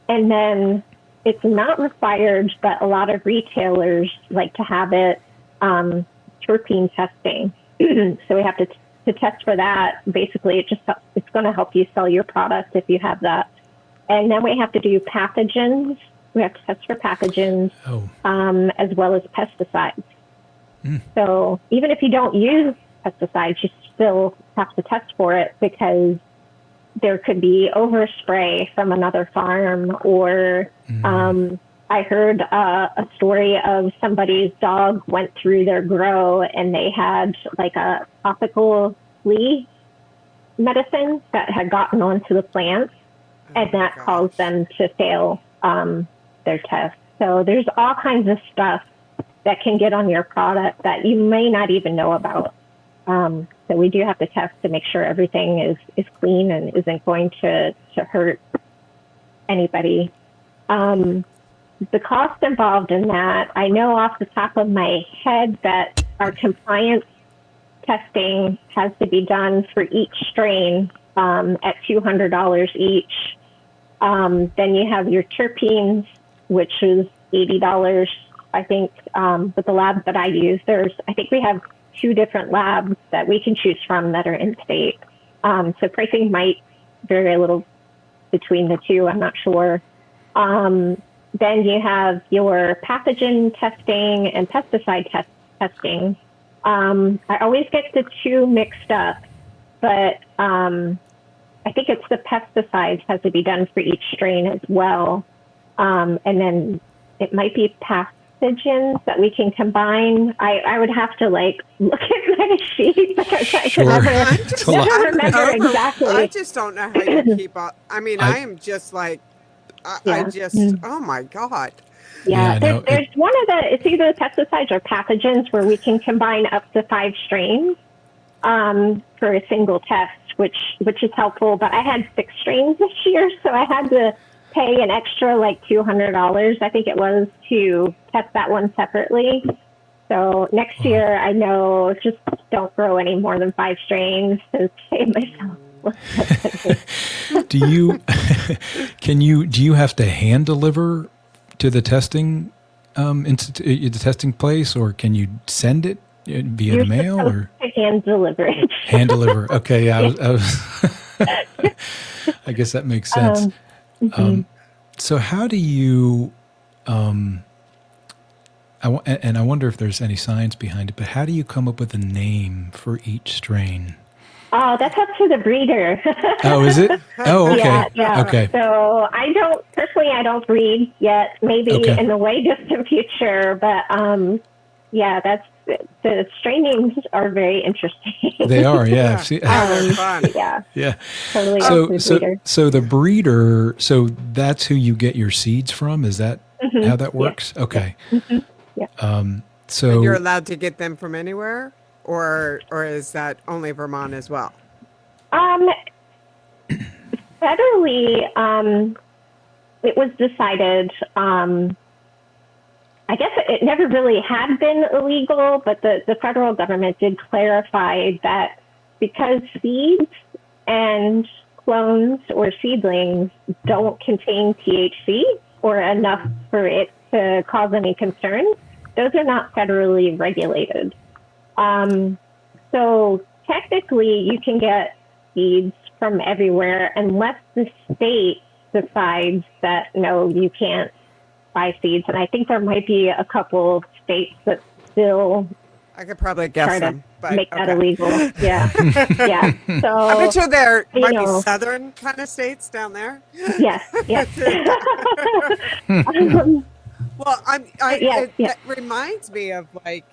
then it's not required, but a lot of retailers like to have it terpene testing. So we have to test for that. Basically, it's going to help you sell your product if you have that. And then we have to do pathogens. We have to test for pathogens, as well as pesticides. So even if you don't use pesticides, you still have to test for it because there could be overspray from another farm or I heard a story of somebody's dog went through their grow and they had like a topical flea medicine that had gotten onto the plants, and that caused them to fail their test. So there's all kinds of stuff that can get on your product that you may not even know about. So we do have to test to make sure everything is clean and isn't going to hurt anybody. The cost involved in that, I know off the top of my head that our compliance testing has to be done for each strain at $200 each. Then you have your terpenes, which is $80. I think with the labs that I use, I think we have 2 different labs that we can choose from that are in state. So pricing might vary a little between the two, I'm not sure. Then you have your pathogen testing and pesticide testing. I always get the 2 mixed up, but I think it's the pesticides has to be done for each strain as well. And then it might be pathogens that we can combine. I would have to like look at my sheet because I can never remember exactly. I just don't know how you keep up. I mean, I am just like, oh my God. Yeah, there's one of it's either the pesticides or pathogens where we can combine up to 5 strains for a single test, which is helpful. But I had 6 strains this year, so I had to pay an extra like $200, I think it was, to test that one separately. So next year, I know just don't grow any more than 5 strains to save myself. Do you have to hand deliver to the testing the testing place, or can you send it via the mail, or hand deliver it? Hand deliver. Okay, yeah, I guess that makes sense. So how do you? I wonder if there's any science behind it, but how do you come up with a name for each strain? Oh, that's up to the breeder. Oh, is it? Oh, okay. Yeah. Okay. So I don't breed yet, maybe in the way distant future, but that's the strain names are very interesting. They are, yeah. Fun. Yeah. Totally. So the breeder, so that's who you get your seeds from? Is that how that works? Yeah. Okay. Yeah. So you're allowed to get them from anywhere? Or is that only Vermont as well? Federally, it was decided, I guess it never really had been illegal, but the federal government did clarify that because seeds and clones or seedlings don't contain THC or enough for it to cause any concern, those are not federally regulated. So technically you can get seeds from everywhere unless the state decides that, no, you can't buy seeds. And I think there might be a couple states that still I could probably guess try them, to make that illegal. Yeah. So I bet you there might be southern kind of states down there. Yes. Well, that reminds me of like,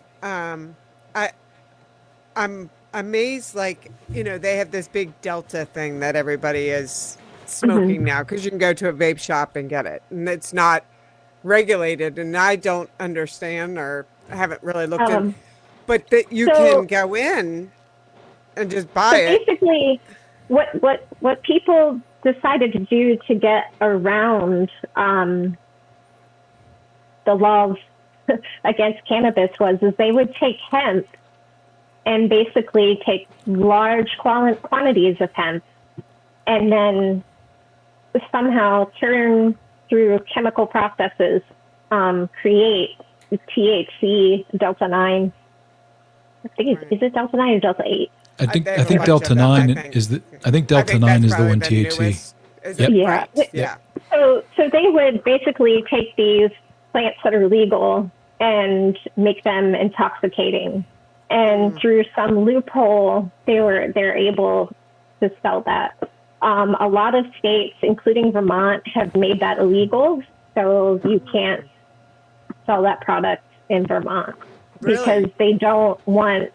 I'm amazed, like, they have this big Delta thing that everybody is smoking now because you can go to a vape shop and get it, and it's not regulated, and I don't understand or haven't really looked in, but that you can go in and just buy it. Basically, what people decided to do to get around the laws against cannabis is they would take hemp and basically take large quantities of hemp and then somehow turn through chemical processes, create THC, Delta 9. I think is it Delta 9 or Delta 8? I think Delta 9 is the one THC. Yeah. So they would basically take these plants that are legal and make them intoxicating. And through some loophole, they're able to sell that. A lot of states, including Vermont, have made that illegal. so you can't sell that product in Vermont because Really? they don't want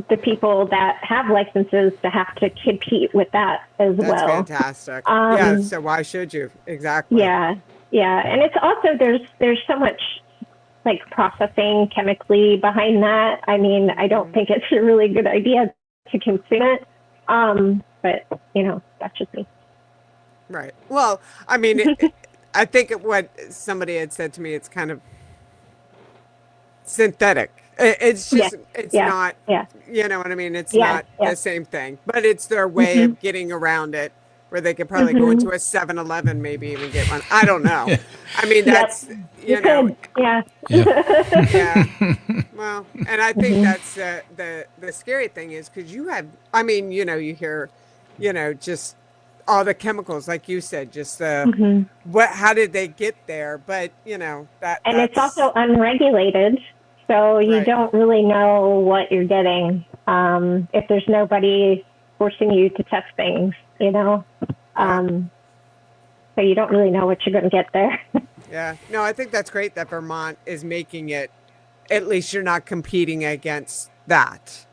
the people that have licenses to have to compete with that as That's well. fantastic. Yeah. Um, So why should you? Exactly. yeah, yeah, and it's also there's so much like processing chemically behind that. I mean, I don't think it's a really good idea to consume it. But that's just me. Right. Well, I mean, I think what somebody had said to me, it's kind of synthetic. It's Yeah, just, it's yeah, not, yeah, you know what I mean? It's yeah, not yeah. the same thing, but it's their way Hmm. of getting around it where they could probably go Hmm. into a 7-Eleven, maybe even get one. I don't know. Yeah. I mean, Yep, that's, you you know, could. Yeah. Yeah. yeah. Well, and I think Hmm. that's the scary thing is because you have, I mean, you hear, just all the chemicals, like you said, just Hmm. how did they get there? But And it's that's also unregulated, so you right. don't really know what you're getting if there's nobody forcing you to test things. Yeah. Um, so you don't really know what you're going to get there. Yeah. No, I think that's great that Vermont is making it, at least you're not competing against that.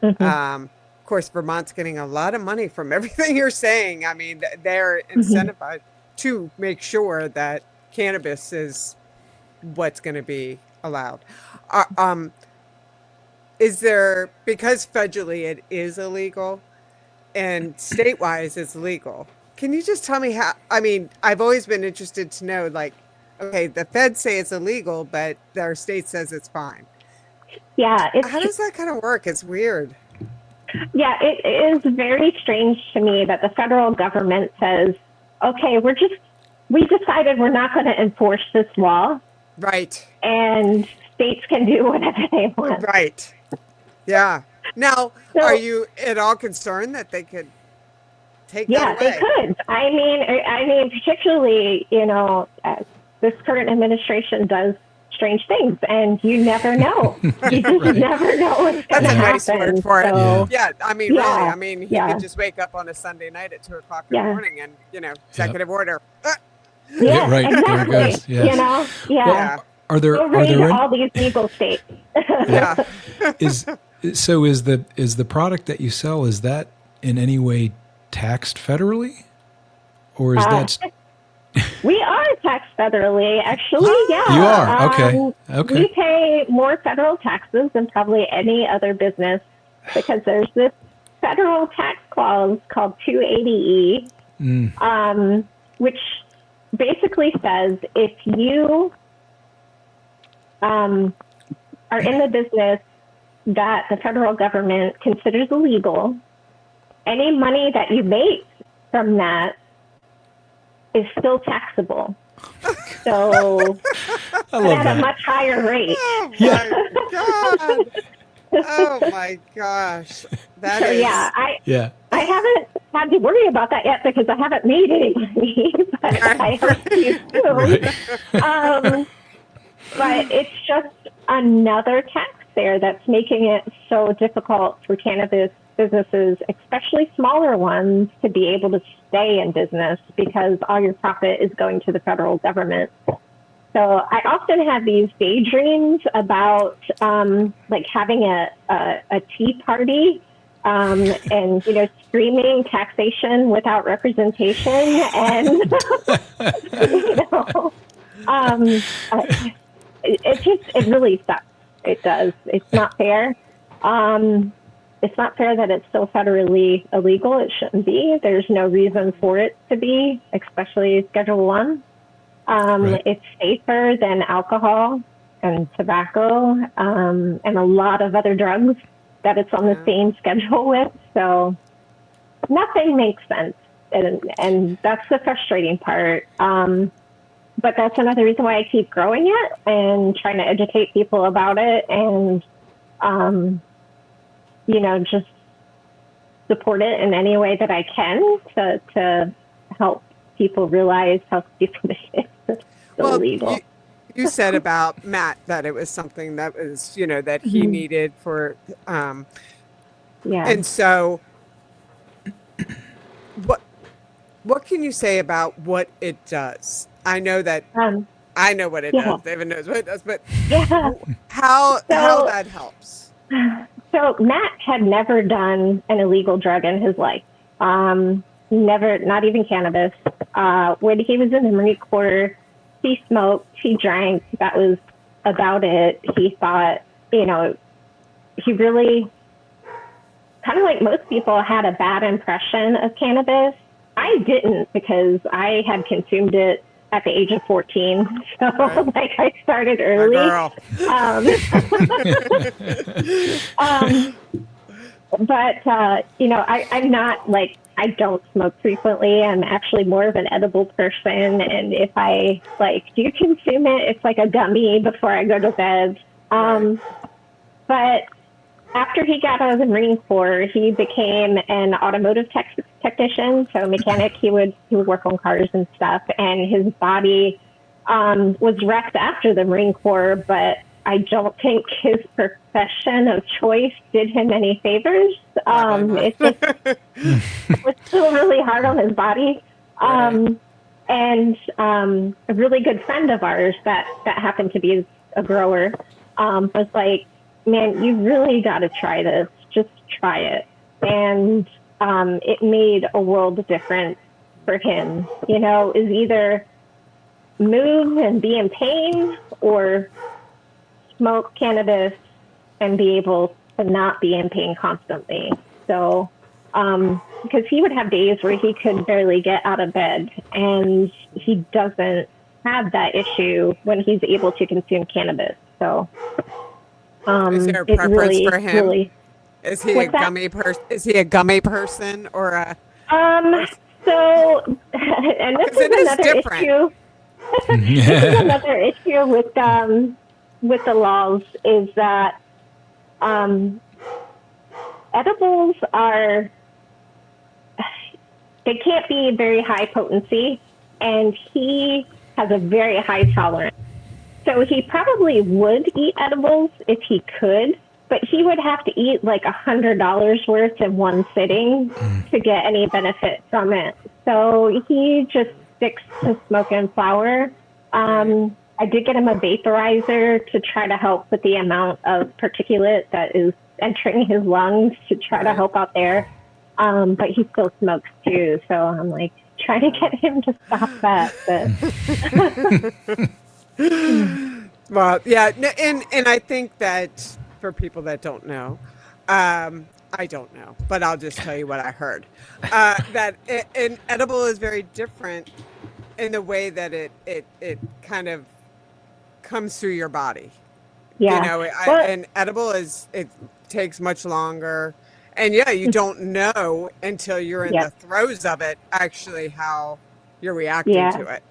Hmm. Of course, Vermont's getting a lot of money from everything you're saying. I mean, they're Hmm. incentivized to make sure that cannabis is what's going to be allowed. Uh, um, is there, because federally it is illegal and state-wise it's legal? Can you just tell me how? I mean, I've always been interested to know, like, okay, the feds say it's illegal, but their state says it's fine. Yeah, How does that kind of work? It's weird. it is very strange to me that the federal government says, okay, we decided we're not going to enforce this law, Right. and states can do whatever they want. Right. Yeah. Now, are So you at all concerned that they could take that yeah, they away? could. I mean, particularly, this current administration does strange things, and you never know. You just Right. never know what's going That's to a nice word happen. for it. So Yeah. I mean, really. yeah, I mean, he could yeah, just wake up on a Sunday night at 2 o'clock in the yeah, morning and, Yep. executive order. Yeah. yeah, Right. There it exactly. goes. Yes. Well, Yeah. Yeah. Go are raid there any? all these legal states. Yeah. Yeah. Is is the product that you sell, is that in any way taxed federally, or is uh, that? we are taxed federally, actually. You Yeah, are, okay. Okay. we pay more federal taxes than probably any other business because there's this federal tax clause called 280E, Mm, which basically says if you are in the business that the federal government considers illegal, any money that you make from that is still taxable. So, I but love at a that. much higher rate. Oh Yeah. my God. Oh my gosh. That So is, yeah, Yeah. I haven't had to worry about that yet because I haven't made any money, but I hope to soon. Right. But it's just another tax there that's making it so difficult for cannabis businesses, especially smaller ones, to be able to stay in business because all your profit is going to the federal government. So I often have these daydreams about like having a tea party and screaming taxation without representation and um, it really sucks. It does. It's not fair. It's not fair that it's still federally illegal. It shouldn't be. There's no reason for it to be, especially Schedule One. Right. It's safer than alcohol and tobacco and a lot of other drugs that it's on the same schedule with. So nothing makes sense, and that's the frustrating part. But that's another reason why I keep growing it and trying to educate people about it and, just support it in any way that I can to help people realize how stupid it is. It's still well, illegal. you said about Matt that it was something that was, that he needed for, Yeah. and so what can you say about what it does? I know that I know what it Yeah. does. David knows what it does, but Yeah. how So- that helps. So Matt had never done an illegal drug in his life. Never, not even cannabis. When he was in the Marine Corps, he smoked, he drank. That was about it. He thought, he really, kind of like most people, had a bad impression of cannabis. I didn't, because I had consumed it at the age of 14. So like I started early. My girl. But I'm not like, I don't smoke frequently. I'm actually more of an edible person. And if I do consume it, it's like a gummy before I go to bed. But after he got out of the Marine Corps, he became an automotive technician. So mechanic, he would work on cars and stuff. And his body was wrecked after the Marine Corps, but I don't think his profession of choice did him any favors. It just was still really hard on his body. And a really good friend of ours that happened to be a grower was like, man, you really got to try this. Just try it. And it made a world of difference for him. Is either move and be in pain, or smoke cannabis and be able to not be in pain constantly. So, because he would have days where he could barely get out of bed, and he doesn't have that issue when he's able to consume cannabis. So, is there a it preference really, for him? really, Is he a What's that? gummy person? Is he a gummy person or a? so, and this 'Cause it is is another different. issue. This is another issue with the laws, is that edibles they can't be very high potency, and he has a very high tolerance. So he probably would eat edibles if he could, but he would have to eat like $100 worth in one sitting to get any benefit from it. So he just sticks to smoking flower. I did get him a vaporizer to try to help with the amount of particulate that is entering his lungs, to try to help out there. But he still smokes too. So I'm like trying to get him to stop that. But Well, yeah, and I think that for people that don't know, I don't know, but I'll just tell you what I heard. That an edible is very different in the way that it kind of comes through your body. yeah. An edible it takes much longer, and you don't know until you're in the throes of it actually how you're reacting to it.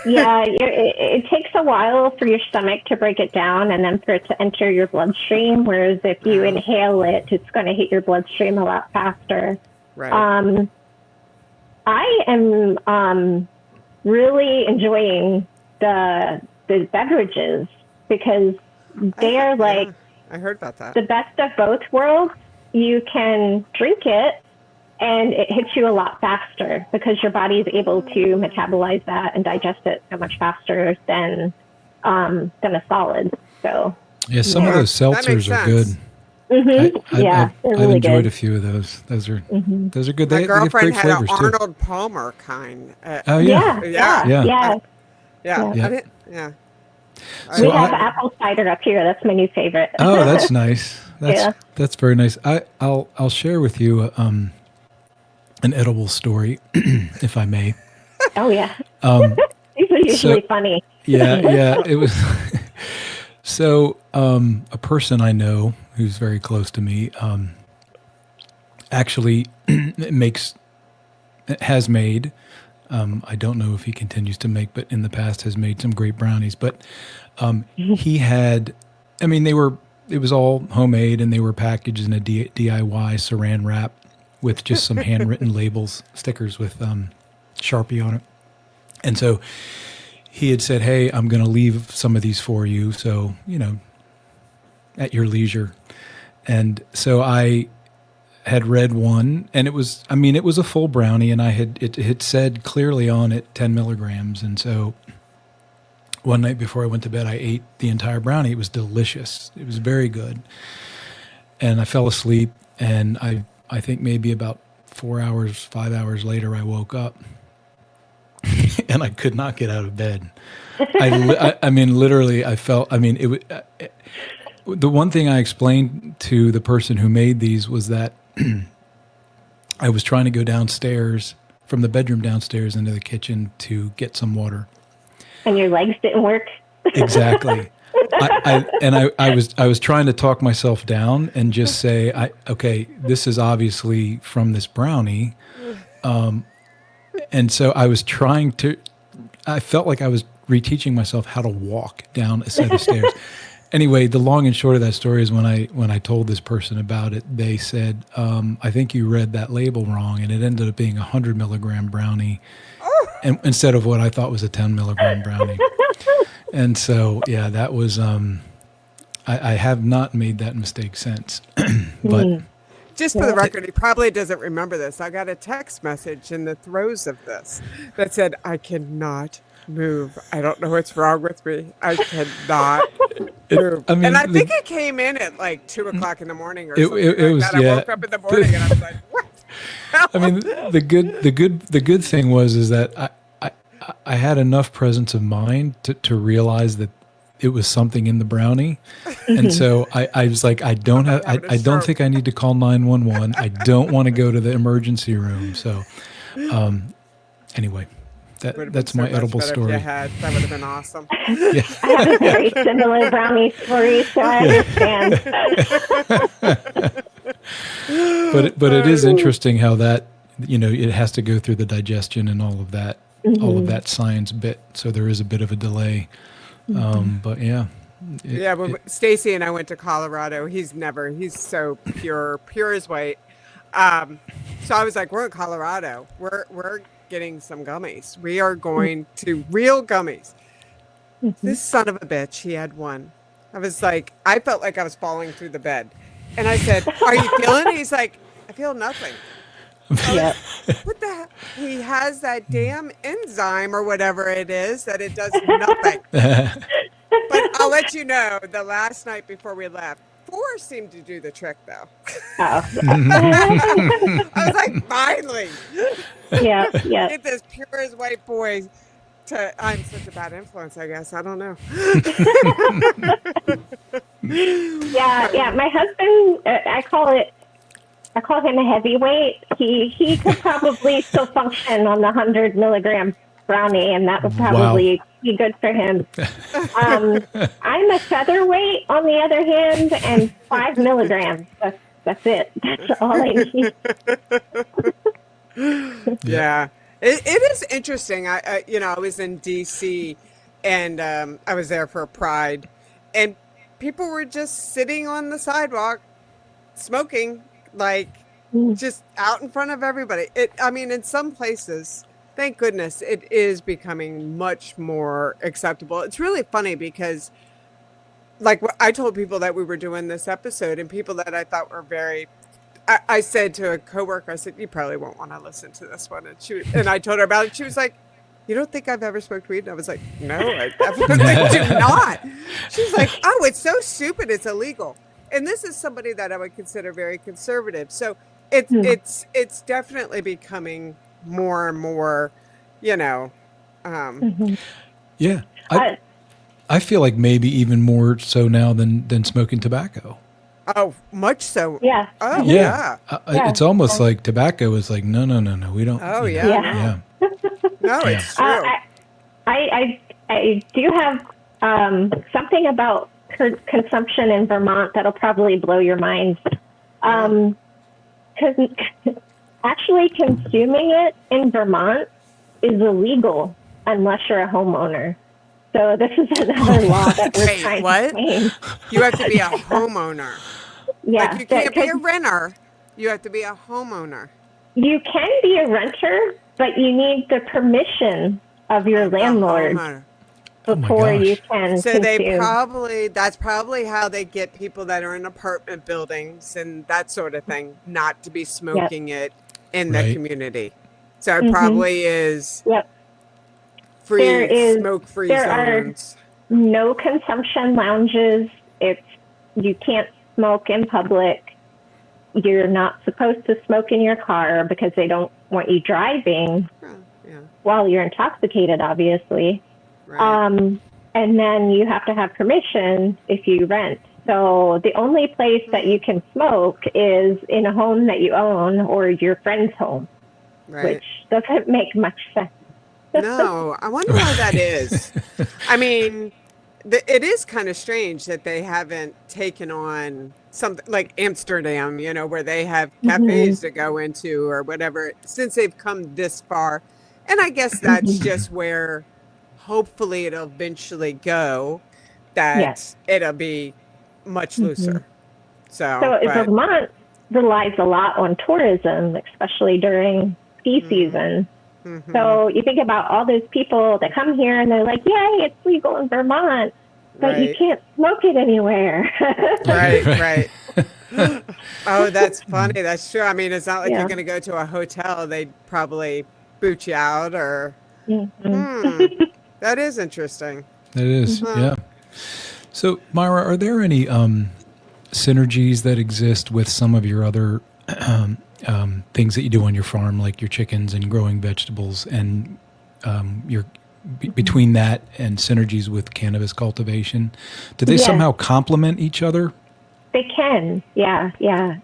Yeah, it takes a while for your stomach to break it down and then for it to enter your bloodstream. Whereas if you inhale it, it's going to hit your bloodstream a lot faster. Right. I am really enjoying the beverages, because they are like, I heard about that. the best of both worlds. You can drink it, and it hits you a lot faster because your body is able to metabolize that and digest it so much faster than a solid. So some of those seltzers are good. they're I've really enjoyed good. a few of those. Those are good. My They have girlfriend great had an flavors too. Arnold Palmer kind. Oh Yeah. So We have apple cider up here. That's my new favorite. Oh, that's nice. That's very nice. I'll share with you an edible story, if I may. Oh yeah. These are usually funny. Yeah. It was. So a person I know who's very close to me actually has made. I don't know if he continues to make, but in the past has made some great brownies. But he had, it was all homemade, and they were packaged in a DIY saran wrap with just some handwritten labels, stickers with Sharpie on it. And so he had said, hey, I'm going to leave some of these for you. So, at your leisure. And so I had read one, and it was a full brownie, and it had said clearly on it 10 milligrams. And so one night before I went to bed, I ate the entire brownie. It was delicious. It was very good. And I fell asleep, and I think maybe about 5 hours later, I woke up and I could not get out of bed. I mean, literally, I felt, I mean, it was, the one thing I explained to the person who made these was that I was trying to go downstairs from the bedroom downstairs into the kitchen to get some water. And your legs didn't work. Exactly. I was trying to talk myself down and just say, okay, this is obviously from this brownie. And so I was I felt like I was reteaching myself how to walk down a set of stairs. Anyway, the long and short of that story is when I told this person about it, they said, I think you read that label wrong, and it ended up being 100 milligram brownie instead of what I thought was a 10 milligram brownie. And so, yeah, that was, I have not made that mistake since. But just for the record, he probably doesn't remember this. I got a text message in the throes of this that said, I cannot move. I don't know what's wrong with me. I cannot move. I mean, and I think it came in at like 2 o'clock in the morning or something it was, like that. yeah. I woke up in the morning and I was like, what? I mean, the good thing was that I had enough presence of mind to realize that it was something in the brownie. And so I was like, I don't think I need to call 911. I don't want to go to the emergency room. So, anyway, that's my edible story. That would have been awesome. Yeah. I have a very similar brownie story, so I understand. But it is interesting how that, it has to go through the digestion and all of that, all of that science bit. So there is a bit of a delay. But yeah. When Stacy and I went to Colorado, he's so pure as white. So I was like, we're in Colorado. We're getting some gummies. We are going to real gummies. This son of a bitch, he had one. I was like, I felt like I was falling through the bed. And I said, are you feeling it? He's like, I feel nothing. Yeah. What the hell? He has that damn enzyme or whatever it is that it does nothing. But I'll let you know, the last night before we left, 4 seemed to do the trick though. Oh. I was like, finally. Yeah. Get this pure as white boy I'm such a bad influence, I guess. I don't know. Yeah. My husband, I call him a heavyweight. He could probably still function on the 100 milligram brownie, and that would probably be good for him. I'm a featherweight, on the other hand, and 5 milligrams. That's it. That's all I need. Yeah. It is interesting. I was in D.C. and I was there for Pride, and people were just sitting on the sidewalk smoking, like just out in front of everybody. In some places, thank goodness, it is becoming much more acceptable. It's really funny because, like, I told people that we were doing this episode, and people that I thought were very, I said to a coworker, I said, you probably won't want to listen to this one. And I told her about it. She was like, you don't think I've ever smoked weed? And I was like, no, I definitely do not. She's like, oh, it's so stupid. It's illegal. And this is somebody that I would consider very conservative. So it's definitely becoming more and more, Yeah. I feel like maybe even more so now than smoking tobacco. Oh, much so. Yeah. Oh, yeah. It's almost like tobacco is like, no, we don't. Oh, yeah. No, it's true. I do have something about consumption in Vermont that'll probably blow your mind. Because actually consuming it in Vermont is illegal unless you're a homeowner. So this is another law that we're trying to change. You have to be a homeowner. Yeah. Like you can't be a renter. You have to be a homeowner. You can be a renter, but you need the permission of your landlord. Oh my before you gosh. can So consume. that's probably how they get people that are in apartment buildings and that sort of thing not to be Yep. smoking it in the Right. community. So it Hmm. probably is Yep. There free, is smoke-free there are zones. no consumption lounges. It's you can't smoke in public. You're not supposed to smoke in your car because they don't want you driving Oh, yeah, while you're intoxicated, obviously. right. Um, and then you have to have permission if you rent. So the only place that Hmm, you can smoke is in a home that you own or your friend's home, which right. doesn't make much sense. No, I wonder why that is. Right. I mean, it is kind of strange that they haven't taken on something like Amsterdam, where they have Mm-hmm. cafes to go into or whatever, since they've come this far. And I guess that's Mm-hmm. just where hopefully it'll eventually go, Yes. that it'll be much Mm-hmm. looser. So, So but Vermont relies a lot on tourism, especially during ski mm, season. hmm, So you think about all those people that come here and they're like, yay, it's legal in Vermont, but you right, can't smoke it anywhere. right, Right. right. Oh, that's funny. That's true. I mean, it's not like you're Yeah. going to go to a hotel. They'd probably boot you out or, Mhm. hmm, that is interesting. It is. Mhm. Yeah. So, Myra, are there any synergies that exist with some of your other things that you do on your farm, like your chickens and growing vegetables, and your between that and synergies with cannabis cultivation? Do they Yes, somehow complement each other? they can. Yeah, yeah.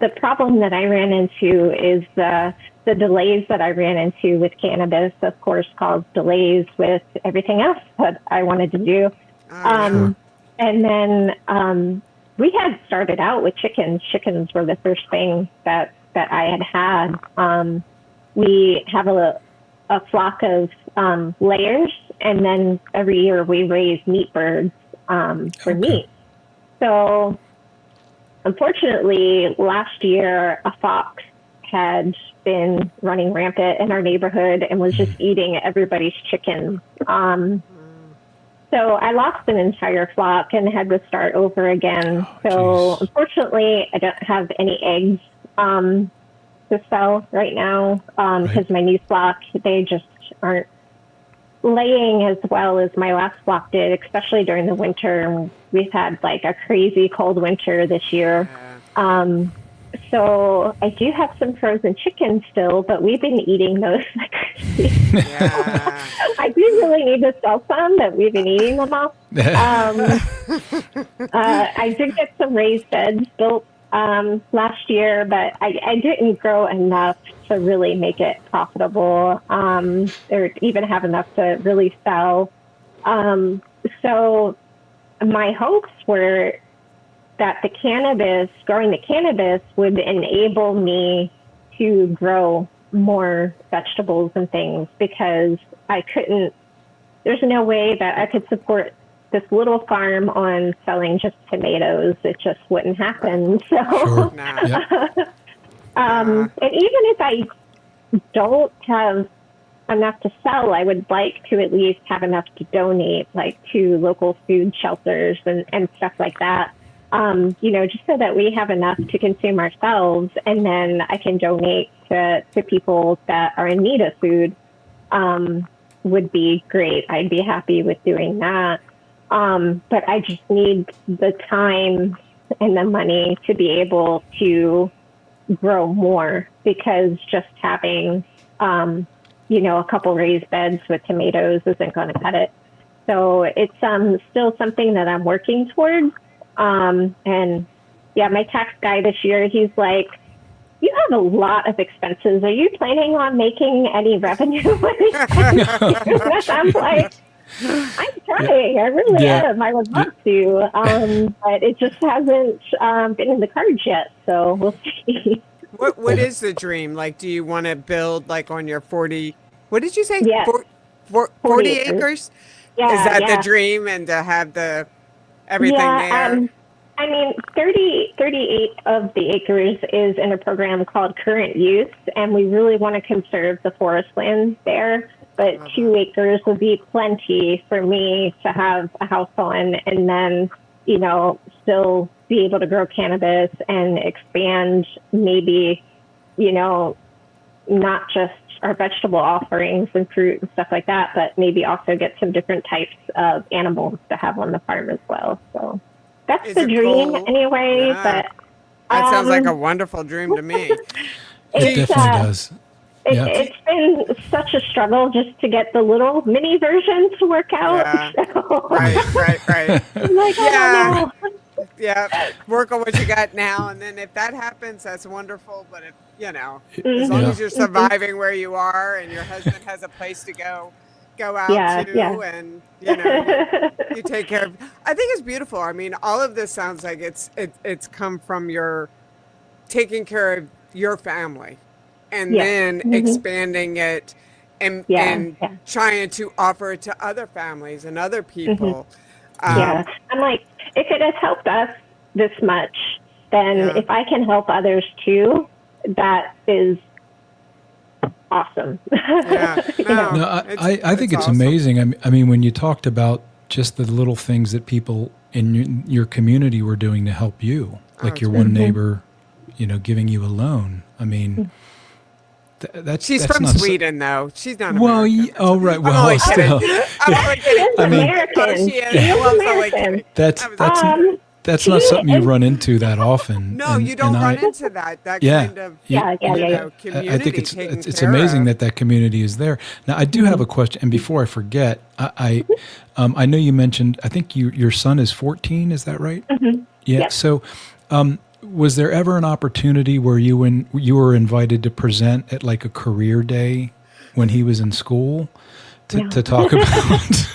The problem that I ran into is the delays that I ran into with cannabis, of course, caused delays with everything else that I wanted to do. Oh, yeah. Sure. Um, and then we had started out with chickens. Chickens were the first thing that I had. We have a flock of layers, and then every year we raise meat birds for Okay. meat. So unfortunately, last year a fox had been running rampant in our neighborhood and was just eating everybody's chickens. Mm, So I lost an entire flock and had to start over again. Oh, So jeez. unfortunately, I don't have any eggs to sell right now Right. because my new flock, they just aren't laying as well as my last flock did, especially during the winter. We've had like a crazy cold winter this year. yeah. Um, so I do have some frozen chickens still, but we've been eating those like crazy. Yeah. I do really need to sell some, but we've been eating them all. Um, I did get some raised beds built last year, but I didn't grow enough to really make it profitable or even have enough to really sell. Um, so my hopes were that growing the cannabis would enable me to grow more vegetables and things because I couldn't, there's no way that I could support this little farm on selling just tomatoes. It just wouldn't Right. happen. Sure. So, Nah, Yep. nah. and even if I don't have enough to sell, I would like to at least have enough to donate, like to local food shelters and stuff like that. Just so that we have enough to consume ourselves, and then I can donate to people that are in need of food. Would be great. I'd be happy with doing that. But I just need the time and the money to be able to grow more because just having, a couple raised beds with tomatoes isn't going to cut it. So it's still something that I'm working towards. And yeah, my tax guy this year, he's like, you have a lot of expenses. Are you planning on making any revenue anytime soon? I'm like, I'm Yeah. trying. I really Yeah. am. I would Yeah. love to, but it just hasn't been in the cards yet. So we'll see. What Yeah. is the dream? Like, do you want to build like on your 40, what did you say? Yes, 40 40 acres. acres? Is Yeah, that the yeah. dream and to have the everything Yeah, there? I mean, 38 of the acres is in a program called Current Use, and we really want to conserve the forest land there. but 2 acres would be plenty for me to have a house on, and then, still be able to grow cannabis and expand maybe, not just our vegetable offerings and fruit and stuff like that, but maybe also get some different types of animals to have on the farm as well. So that's Is the it dream cool? anyway. Yeah. But That sounds like a wonderful dream to me. It definitely does. Yeah. It's been such a struggle just to get the little mini version to work out. Yeah. So, Right. I'm like, Yeah. I don't know. Yeah, work on what you got now, and then if that happens, that's wonderful. But if as long Mhm. as you're surviving where you are, and your husband has a place to go out Yeah, to, yeah. and you take care of. I think it's beautiful. I mean, all of this sounds like it's come from your taking care of your family, and Yeah. then Mhm. expanding it, and Yeah. trying to offer it to other families and other people. Yeah. I'm like, if it has helped us this much, then Yeah. if I can help others too, that is awesome. Yeah. No, No, I think it's awesome. amazing. I mean, when you talked about just the little things that people in your community were doing to help you, like it's your one neighbor, giving you a loan. I mean, that's She's that's from not Sweden, though. She's not Well, American. right. I'm Well, only still, kidding. I'm only kidding. She's I mean- American. Oh, she is. She's Well, I'm only American. kidding. that's I was- that's not she something you is- run into that often. No, you don't run into that Yeah. kind of Yeah. community. I think taken it's care amazing of. that community is there. Now, I do have a question, and before I forget, I know you mentioned. I think your son is 14. Is that right? Mhm. Yeah. Yep. So, was there ever an opportunity where you were invited to present at like a career day when he was in school to talk about?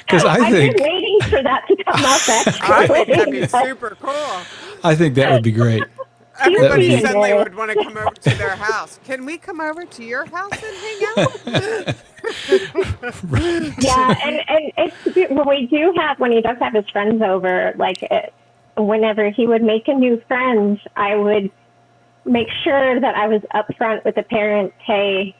Because I've been waiting for that to come up. I think that'd be Actually, super cool. I think that would be great. Everybody be- suddenly would want to come over to their house. Can we come over to your house and hang out? yeah, and it's when we do have when he does have his friends over, whenever he would make a new friend, I would make sure that I was upfront with the parents. Hey,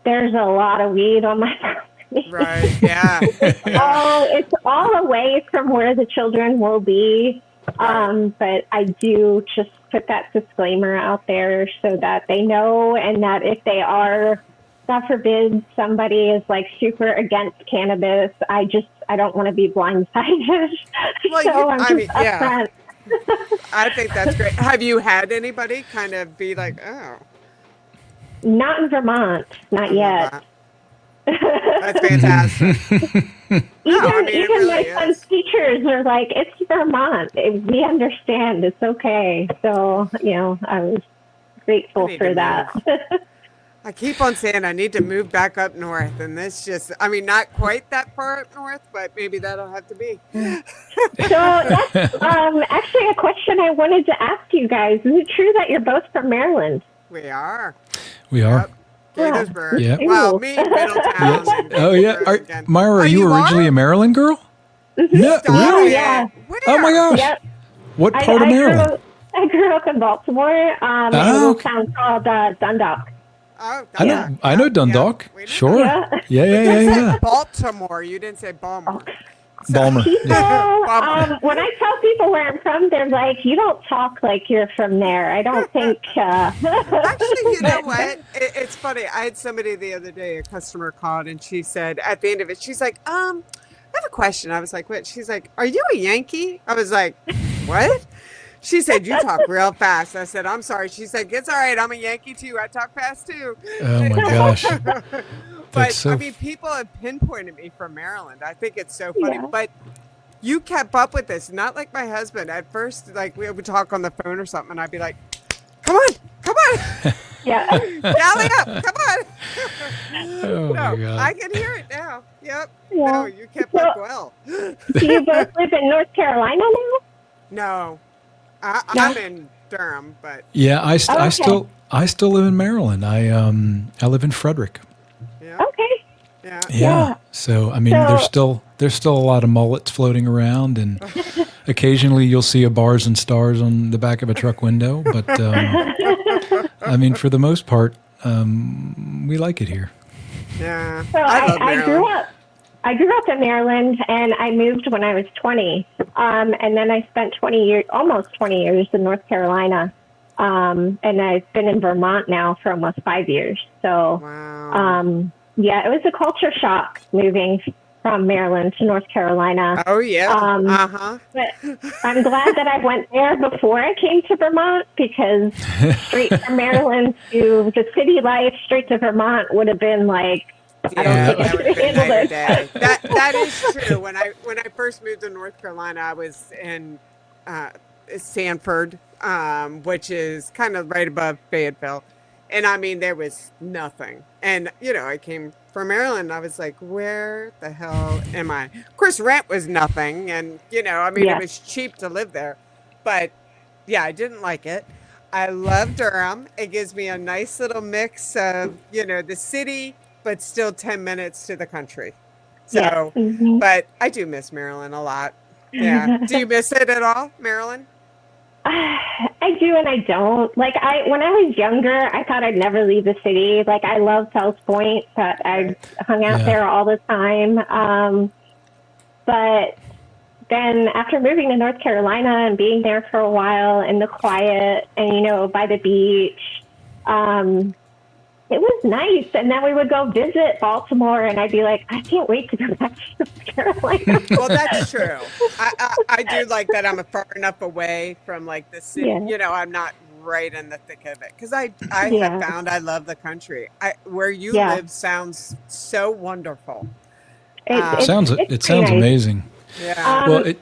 there's a lot of weed on my property. Right. Yeah. Oh, it's all away from where the children will be. But I do just put that disclaimer out there so that they know, and that if they are, God forbid, somebody is like super against cannabis, I don't want to be blindsided. Well, So I'm just yeah. upfront. I think that's great. Have you had anybody kind of be like, oh, Not in Vermont, not yet. That's fantastic. Even it my really son's is. teachers are like, it's Vermont. We understand. It's okay. So, I was grateful I need for to that. I keep on saying I need to move back up north, and this not quite that far up north, but maybe that'll have to be. So that's actually a question I wanted to ask you guys. Is it true that you're both from Maryland? We are. We are. Yep. Gaithersburg. Yeah. Well, me, Middletown. and Oh yeah. Gaithersburg. Myra, are you originally a Maryland girl? No, Stop really? it. Yeah. Where? Oh my gosh. Yep. What part of Maryland? I grew up in Baltimore, in a little town called Dundalk. Oh, I know Dundalk. We know. Sure. Yeah. Yeah. You said Baltimore. You didn't say Baltimore. Balmer. People, Bummer. when I tell people where I'm from, they're like, "You don't talk like you're from there." I don't think. Actually, you know what? It's funny. I had somebody the other day, a customer called, and she said at the end of it, she's like, I have a question. I was like, what? She's like, are you a Yankee? I was like, what? She said, you talk real fast. I said, I'm sorry. She said, it's all right. I'm a Yankee too. I talk fast too. Oh my gosh. But so I mean, people have pinpointed me from Maryland. I think it's so funny. Yeah. But you kept up with this, not like my husband. At first, like we would talk on the phone or something, and I'd be like, come on, Yeah. galley up, come on. Oh my God. I can hear it now. Yep. Yeah. No, you kept up well. Do you both live in North Carolina now? No, I'm in Durham, but Yeah, I Okay. still live in Maryland. I live in Frederick. yeah, Okay. yeah. Yeah. So I mean, there's still a lot of mullets floating around, and occasionally you'll see a bars and stars on the back of a truck window. But I mean, for the most part, we like it here. Yeah, So I love I grew Maryland. up. I grew up in Maryland, and I moved when I was 20. And then I spent 20 years, almost 20 years, in North Carolina. And I've been in Vermont now for almost 5 years. So, Wow. yeah, it was a culture shock moving from Maryland to North Carolina. Oh yeah. Um, Uh but I'm glad that I went there before I came to Vermont, because straight from Maryland to the city life, straight to Vermont would have been like, I don't Yeah, think I that would have could been handle night or this. day. That is true. When I first moved to North Carolina, I was in uh, Sanford, which is kind of right above Fayetteville, and I mean there was nothing. And I came from Maryland. I was like, where the hell am I? Of course, rent was nothing, and I mean it Yeah. was cheap to live there, but yeah, I didn't like it. I love Durham. It gives me a nice little mix of, the city, but still 10 minutes to the country. Yes. So, Hmm. but I do miss Maryland a lot. Yeah. Do you miss it at all, Maryland? I do and I don't. Like, when I was younger, I thought I'd never leave the city. Like, I love Fells Point, but I Right. hung out Yeah. there all the time. But then after moving to North Carolina and being there for a while in the quiet and, by the beach, um, it was nice. And then we would go visit Baltimore, and I'd be like, I can't wait to go back to North Carolina. Well, that's true. I do like that I'm far enough away from like the city. Yeah. I'm not right in the thick of it because I have Yeah. found I love the country. Where you Yeah. live sounds so wonderful. It, Um, it's, It it's pretty sounds nice. amazing. yeah. Well, Um,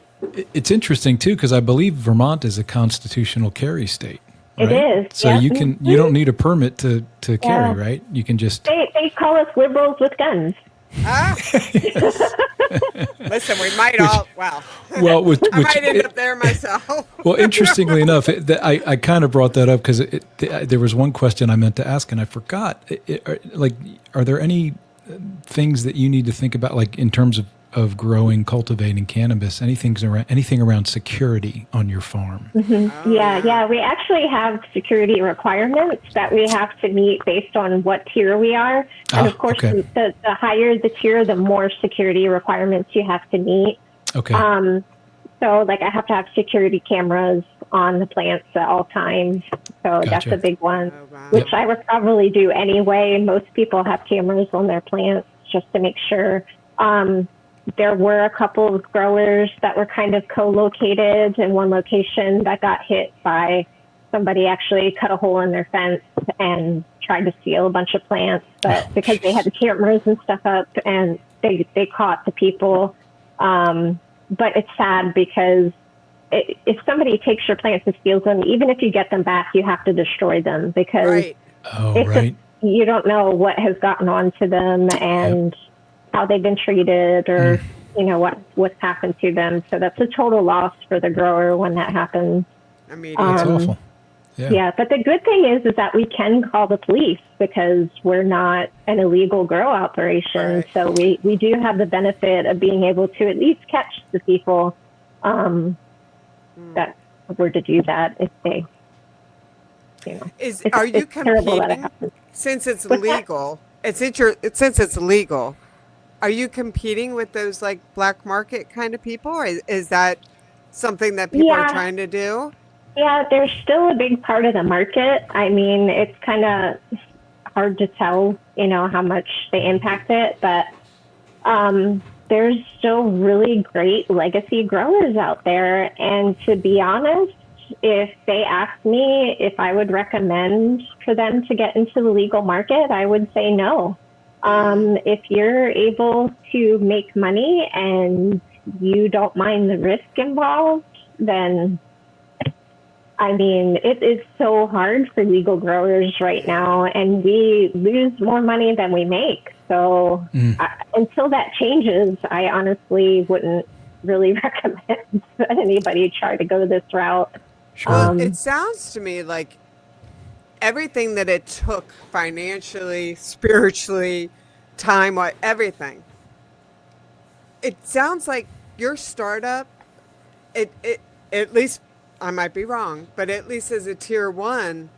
it's interesting too because I believe Vermont is a constitutional carry state, it right? is. So Yep. you don't need a permit to carry, Yeah. right? You can just They call us liberals with guns. Ah, listen, we might which all. Well, well, I might end up there myself. well, interestingly enough, I kind of brought that up because there was one question I meant to ask and I forgot. Are there any things that you need to think about, like in terms of growing, cultivating cannabis? Anything around security on your farm? Oh Yeah. We actually have security requirements that we have to meet based on what tier we are. And of course, Okay. the higher the tier, the more security requirements you have to meet. Okay. So, like, I have to have security cameras on the plants at all times. So that's Gotcha. a big one, Oh, wow. which I would probably do anyway. Most people have cameras on their plants just to make sure. There were a couple of growers that were kind of co-located in one location that got hit by somebody actually cut a hole in their fence and tried to steal a bunch of plants. But because they had the cameras and stuff up, and they caught the people. But it's sad because if somebody takes your plants and steals them, even if you get them back, you have to destroy them because Right. Oh, it's right. you don't know what has gotten onto them and how they've been treated or what's happened to them. So that's a total loss for the grower when that happens. Immediate. That's Um, awful. Yeah. Yeah, but the good thing is that we can call the police because we're not an illegal grow operation. Right. So we do have the benefit of being able to at least catch the people that were to do that if they, Are you it's terrible that it competing happens. since it's What's that? legal? Since it's legal. Are you competing with those like black market kind of people? Or is that something that people are Yeah. trying to do? Yeah, there's still a big part of the market. I mean, it's kind of hard to tell, how much they impact it, but there's still really great legacy growers out there. And to be honest, if they asked me if I would recommend for them to get into the legal market, I would say no. If you're able to make money and you don't mind the risk involved, then I mean, it is so hard for legal growers right now, and we lose more money than we make. So until that changes, I honestly wouldn't really recommend that anybody try to go this route. Sure. Well, it sounds to me like everything that it took financially, spiritually, time, everything. It sounds like your startup, it at least I might be wrong, but at least as a tier one,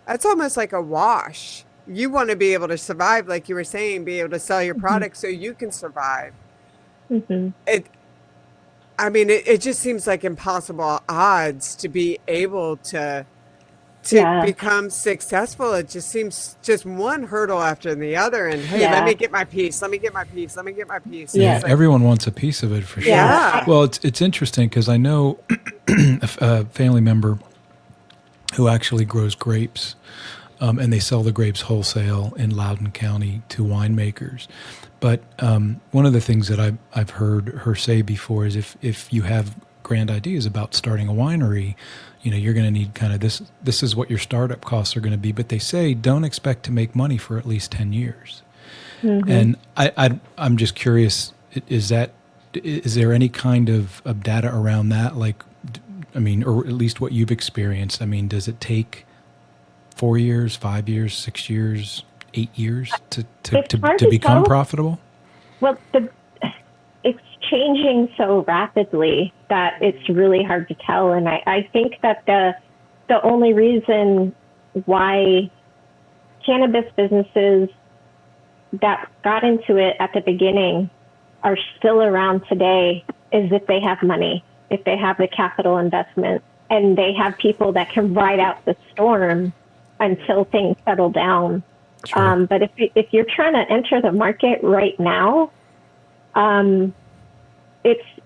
that's almost like a wash. you want to be able to survive, like you were saying, be able to sell your product so you can survive. Mm-hmm. It just seems like impossible odds to be able to Yeah. become successful. It just seems just one hurdle after the other. And hey, let Yeah. me get my piece. Let me get my piece. Let me get my piece. Yeah, It's like, everyone wants a piece of it for sure. Yeah. Well, it's interesting because I know a family member who actually grows grapes, and they sell the grapes wholesale in Loudoun County to winemakers. But one of the things that I've heard her say before is if you have grand ideas about starting a winery, you're going to need kind of this. This is what your startup costs are going to be. But they say don't expect to make money for at least 10 years. Mm-hmm. And I'm just curious, is there any kind of data around that? Like, or at least what you've experienced. Does it take 4 years, 5 years, 6 years, 8 years to become profitable? Well, it's changing so rapidly that it's really hard to tell. And I think that the only reason why cannabis businesses that got into it at the beginning are still around today is if they have money, if they have the capital investment, and they have people that can ride out the storm until things settle down. Sure. But if you're trying to enter the market right now,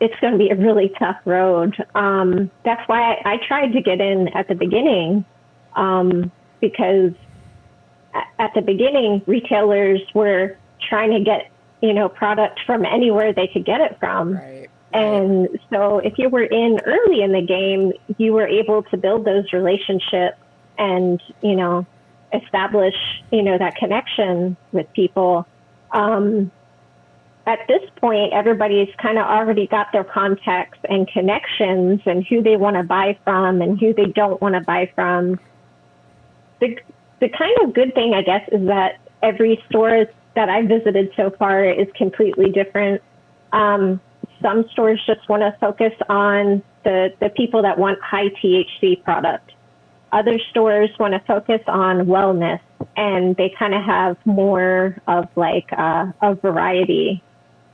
it's going to be a really tough road. That's why I tried to get in at the beginning, because at the beginning, retailers were trying to get, product from anywhere they could get it from. Right. And so if you were in early in the game, you were able to build those relationships and, establish, that connection with people. At this point, everybody's kind of already got their contacts and connections and who they want to buy from and who they don't want to buy from. The kind of good thing, I guess, is that every store that I've visited so far is completely different. Some stores just want to focus on the people that want high THC product. Other stores want to focus on wellness, and they kind of have more of like a variety.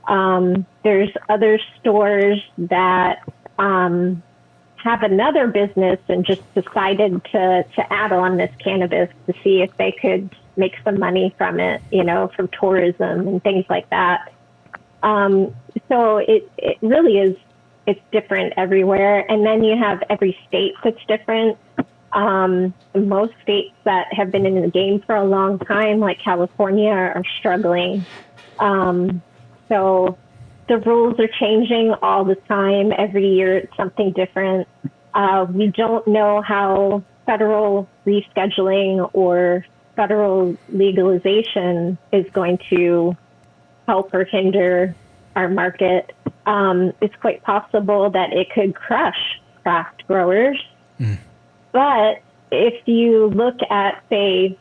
There's other stores that have another business and just decided to add on this cannabis to see if they could make some money from it, from tourism and things like that. So it really is, it's different everywhere. And then you have every state that's different. Most states that have been in the game for a long time, like California, are struggling. So the rules are changing all the time. Every year it's something different. We don't know how federal rescheduling or federal legalization is going to help or hinder our market. It's quite possible that it could crush craft growers. But if you look at, say,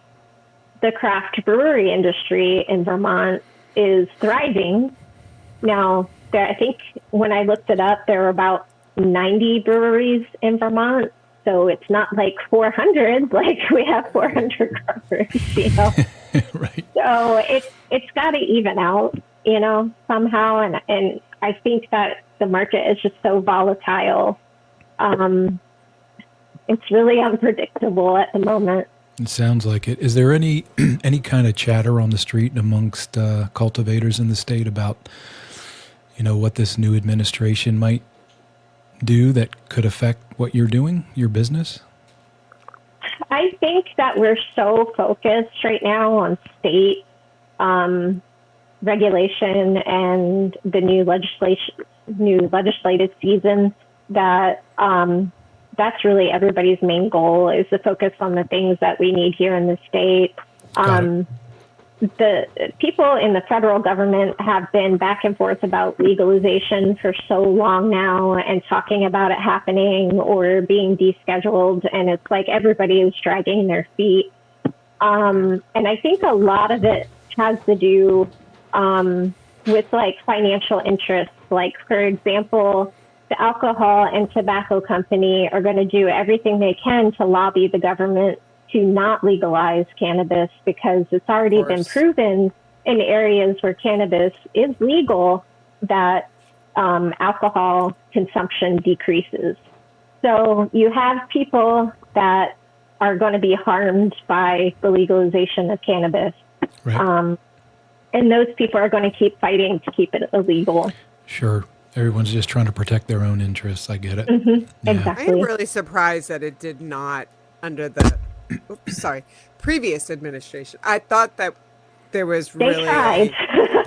the craft brewery industry in Vermont is thriving. Now, I think when I looked it up, there were about 90 breweries in Vermont. So it's not like 400, like we have 400 growers, Right. So it's got to even out, somehow. And I think that the market is just so volatile. It's really unpredictable at the moment. It sounds like it. Is there any kind of chatter on the street amongst cultivators in the state about, what this new administration might do that could affect what you're doing, your business? I think that we're so focused right now on state regulation and the new legislative season that that's really everybody's main goal, is to focus on the things that we need here in the state. The people in the federal government have been back and forth about legalization for so long now and talking about it happening or being descheduled. And it's like everybody is dragging their feet. And I think a lot of it has to do with like financial interests. Like, for example, the alcohol and tobacco company are going to do everything they can to lobby the government to not legalize cannabis because it's already been proven in areas where cannabis is legal that alcohol consumption decreases. So you have people that are going to be harmed by the legalization of cannabis. Right. And those people are going to keep fighting to keep it illegal. Sure. Everyone's just trying to protect their own interests. I get it. Mm-hmm. Exactly. I'm really surprised that it did not under the previous administration. I thought that there was They really tried.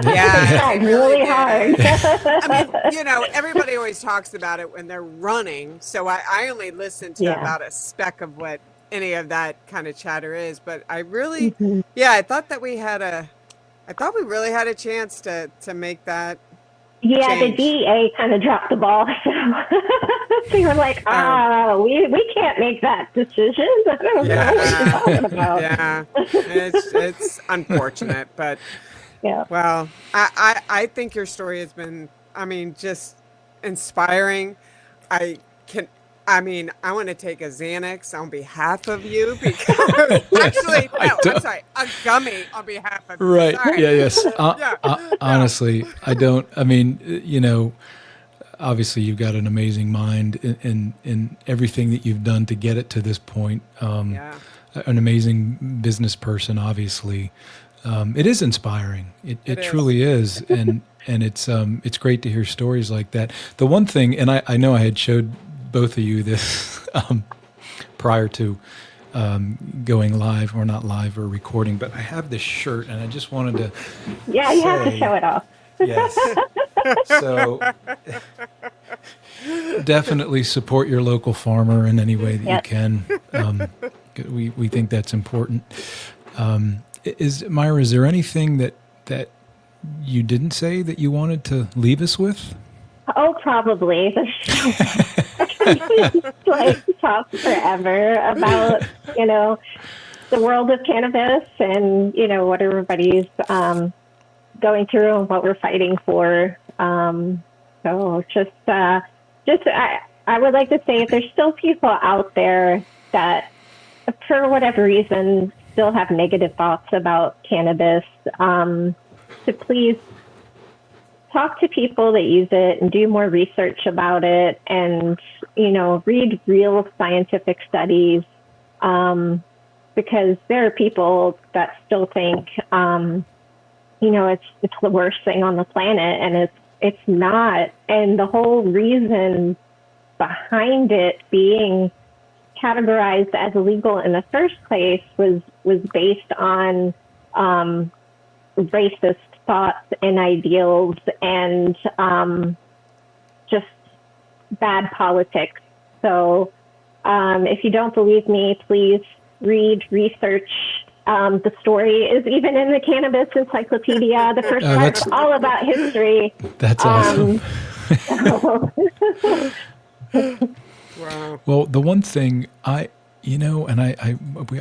yeah, They tried they really did. hard. I mean, everybody always talks about it when they're running, so I only listen to about a speck of what any of that kind of chatter is. But I really, I thought that I thought we really had a chance to make that. Yeah, change. the DEA kind of dropped the ball. So you were like, we can't make that decision. I don't know what you're talking about. Yeah, it's unfortunate, but well, I think your story has been, I mean, just inspiring. I want to take a Xanax on behalf of you because actually, I'm sorry, a gummy on behalf of you. Right. Sorry. Yeah. Yes. Honestly, I don't. I mean, obviously you've got an amazing mind in everything that you've done to get it to this point. An amazing business person, obviously. It is inspiring. It truly is, and it's great to hear stories like that. The one thing, and I know I had showed both of you this prior to going live, or not live, or recording, but I have this shirt, and I just wanted to you have to show it off. Yes. So definitely support your local farmer in any way that you can. We think that's important. Myra, is there anything that you didn't say that you wanted to leave us with? Oh, probably. Like talk forever about, the world of cannabis and, what everybody's going through and what we're fighting for. So I would like to say if there's still people out there that, for whatever reason, still have negative thoughts about cannabis, to please talk to people that use it and do more research about it and, read real scientific studies, because there are people that still think, it's the worst thing on the planet, and it's not. And the whole reason behind it being categorized as illegal in the first place was based on racist thoughts and ideals and just bad politics. So if you don't believe me, please read, research. The story is even in the Cannabis Encyclopedia. The first part's all about history. That's awesome. Wow. Well, the one thing we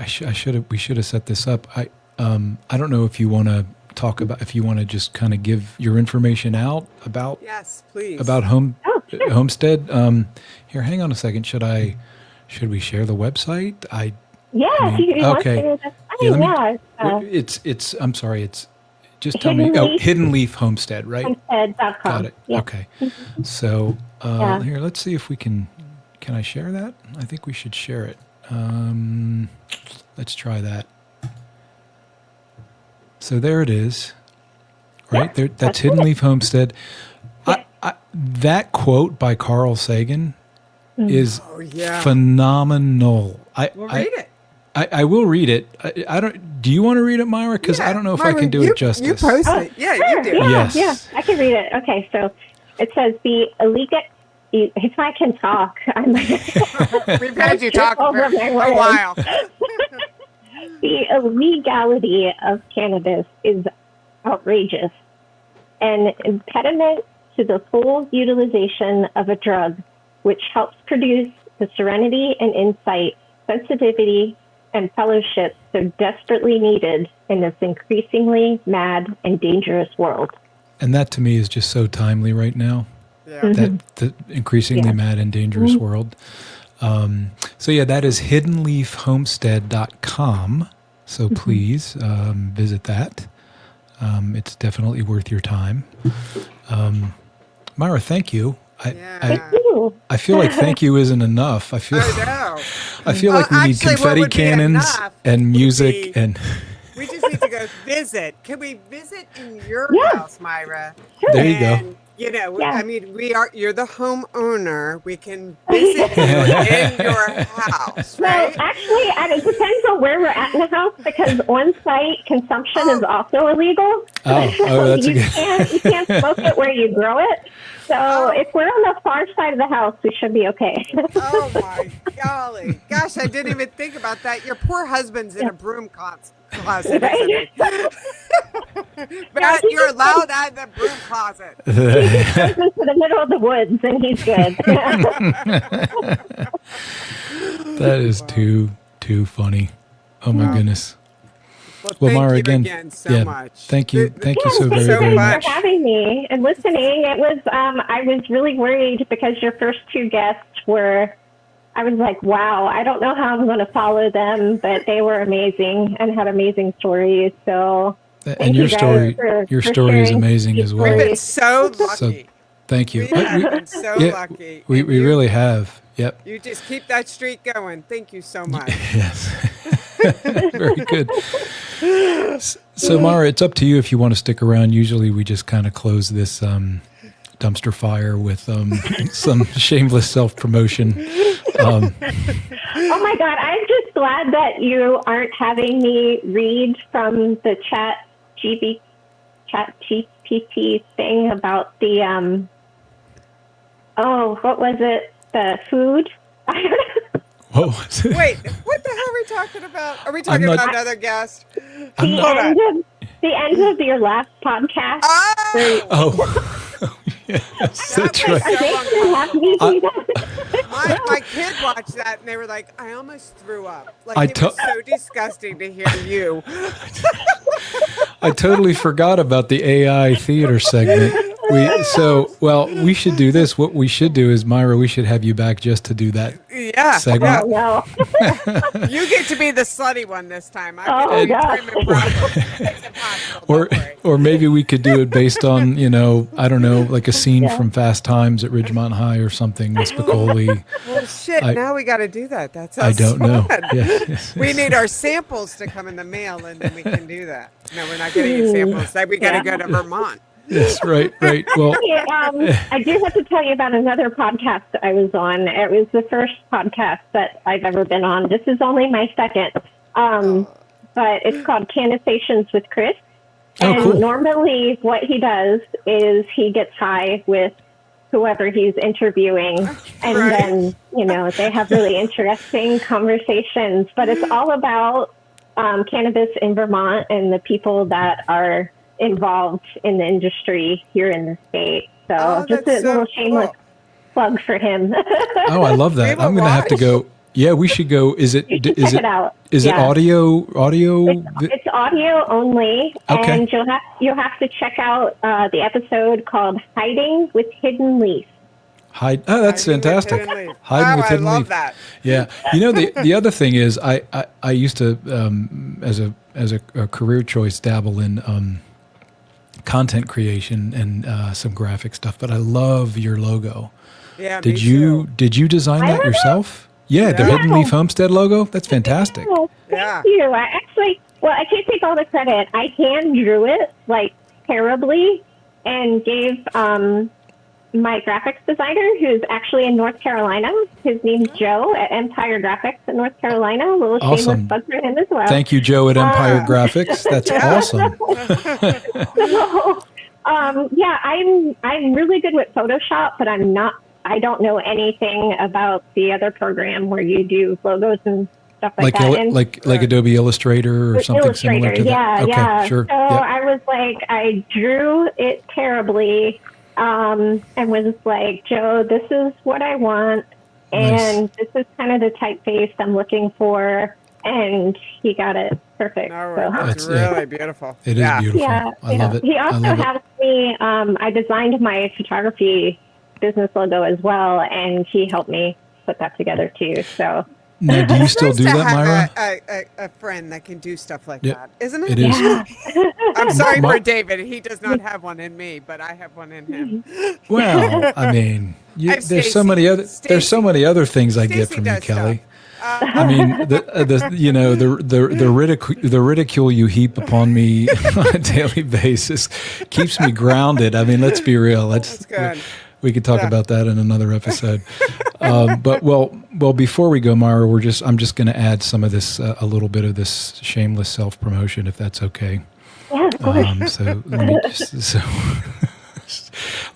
should have set this up. I don't know if you want to talk about, if you want to just kind of give your information out about. Yes, please. About Homestead. Here, hang on a second. Should we share the website? Okay. It's. I'm sorry. It's. Just tell me. Oh, Hidden Leaf Homestead, right? Homestead.com. Got it. Yeah. Okay. So here, let's see if we can. Can I share that? I think we should share it. Let's try that. So there it is. Right there. That's Hidden Leaf Homestead. That quote by Carl Sagan is phenomenal. We'll read it. I will read it. I don't. Do you want to read it, Myra? Because I don't know if I can do it justice. You post it. Yeah, sure. You do. Yeah, yeah, I can read it. Okay, so it says the illegal. If I can talk, we've had you talk for a while. The illegality of cannabis is outrageous, an impediment to the full utilization of a drug, which helps produce the serenity and insight, sensitivity, and fellowship so desperately needed in this increasingly mad and dangerous world. And that to me is just so timely right now. Yeah. That the increasingly mad and dangerous world. So yeah, that is hiddenleafhomestead.com. So please visit that. It's definitely worth your time. Myra, thank you. Yeah. I feel like thank you isn't enough. I know. feel like we need Actually, what confetti would be cannons enough and would music be- and We just need to go visit. Can we visit in your house, Myra? there you go. And, you know, Yeah. I mean, you're the homeowner. We can visit you in your house, Well, right? actually, it depends on where we're at in the house because on-site consumption is also illegal. Oh, that's a you good. can't smoke it where you grow it. So if we're on the far side of the house, we should be okay. Oh my golly. Gosh, I didn't even think about that. Your poor husband's in a broom closet, isn't he? But you're allowed out of the broom closet. He just goes into the middle of the woods and he's good. That is too funny. Oh my goodness. Well, Thank Myra, you again, so much. Thank you so Thank very, you very much. for having me and listening. It was I was really worried because your first two guests were. I was like, wow, I don't know how I'm going to follow them, but they were amazing and had amazing stories. So, And your story is sharing amazing as well. We've been so lucky. So, thank you. We have been so lucky. We And you- really have. Yep. You just keep that streak going. Thank you so much. Yes. Very good. So, Myra, it's up to you if you want to stick around. Usually we just kind of close this dumpster fire with some shameless self-promotion. Oh my God, I'm just glad that you aren't having me read from the chat GPT thing about the, what was it? The food? What was it? Wait, what the hell are we talking about? Are we talking not- about another guest? The end of your last podcast. Oh, Yes, That that's was right. Are they going to have me do that? my kid watched that and they were like, I almost threw up. Like, I it was so disgusting to hear you. I totally forgot about the AI theater segment. We should do this. What we should do is, Myra, we should have you back just to do that Yeah. segment. Oh, no. You get to be the slutty one this time. Oh, get gosh. it's impossible. Don't worry. Or maybe we could do it based on, I don't know, like a scene from Fast Times at Ridgemont High or something with Spicoli. Well, shit, now we got to do that. That's I don't know. fun. Yes. We need our samples to come in the mail, and then we can do that. No, we're not getting any samples. Like, we got to go to Vermont. Yes, right. Well, I do have to tell you about another podcast I was on. It was the first podcast that I've ever been on. This is only my second, but it's called Cannisations with Chris. Oh, And cool. normally what he does is he gets high with whoever he's interviewing. And Right. then, they have really interesting conversations. But it's all about cannabis in Vermont and the people that are involved in the industry here in the state. So just a that's so little shameless cool. plug for him. oh, I love that. We will I'm going to have to watch. go. Yeah, we should go. Is it You should check it out. Is it Yeah. audio? It's audio only, Okay. and you'll have to check out the episode called "Hiding with Hidden Leaf." Hide. Oh, that's Hiding with fantastic. Hidden Leaf. Hiding Oh, with I Hidden love Leaf. that. Yeah, the other thing is I used to as a career choice dabble in content creation and some graphic stuff, but I love your logo. Yeah, Did me you too. design that yourself? Yeah, the Yeah. Hidden Leaf Homestead logo. That's fantastic. Oh, Yeah. thank you. I can't take all the credit. I hand drew it like terribly, and gave my graphics designer, who's actually in North Carolina. His name's Joe at Empire Graphics in North Carolina. A little Awesome. shameless plug for him as well. Thank you, Joe at Empire Graphics. That's awesome. So, I'm really good with Photoshop, but I don't know anything about the other program where you do logos and stuff like that. And like Adobe Illustrator or something similar to that. Okay, yeah. sure. So Yep. I was like, I drew it terribly, and was like, Joe, this is what I want, and this is kind of the typeface I'm looking for, and he got it perfect. No, So. that's really beautiful. It is beautiful. Yeah, I love it. He I also love it. helped me. I designed my photography business logo as well, and he helped me put that together too. So Now, do you still do Nice to that, have Myra? a friend that can do stuff like Yeah, that, isn't it? it is. yeah. I'm sorry Mo- for David. He does not have one in me, but I have one in him. Well, I mean, I have there's so Stacy. many other Stacy. other things I get Stacy from you, does Kelly. stuff. I mean, the ridicule you heap upon me on a daily basis keeps me grounded. I mean, let's be real. That's good. We could talk Yeah. about that in another episode. But before we go, Myra, I'm just going to add some of this, a little bit of this shameless self promotion, if that's okay. Yeah, of course. So let me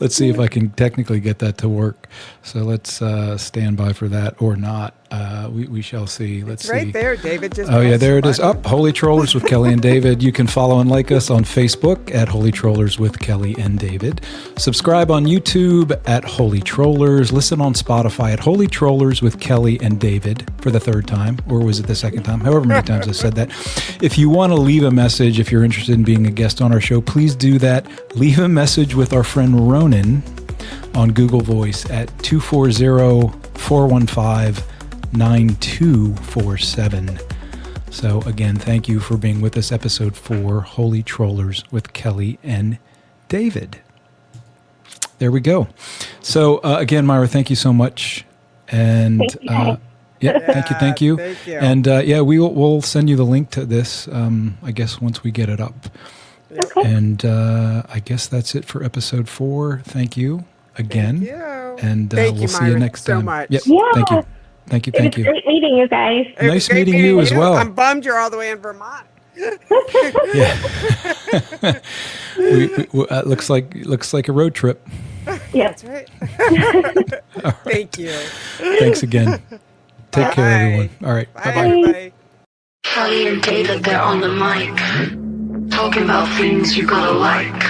let's see if I can technically get that to work. So let's stand by for that or not. We shall see. Let's It's right see. there, David. Just Oh yeah, press there the it is. button. Up, Holy Trollers with Kelly and David. You can follow and like us on Facebook at Holy Trollers with Kelly and David. Subscribe on YouTube at Holy Trollers. Listen on Spotify at Holy Trollers with Kelly and David for the third time, or was it the second time? However many times I said that. If you want to leave a message, if you're interested in being a guest on our show, please do that. Leave a message with our friend Ronan on Google Voice at 240-415-9247. So again, thank you for being with us. Episode 4, Holy Trollers with Kelly and David. There we go. So again, Myra, thank you so much. And Thank you, guys. thank you. Thank you. And we'll send you the link to this, I guess, once we get it up. Okay. And I guess that's it for episode 4. Thank you again. Thank you. And Thank we'll you, see you Myra, next so time. much. Yep. Yeah. Thank you. Thank you. It Thank was you. great meeting you guys. It was Nice great meeting you as well. I'm bummed you're all the way in Vermont. Yeah. Looks like a road trip. Yep. That's right. Thank you. Thanks again. Take care, Bye. everyone. All right. Bye, Bye-bye. everybody. Kelly and David, they're on the mic. Talking about things you gotta like.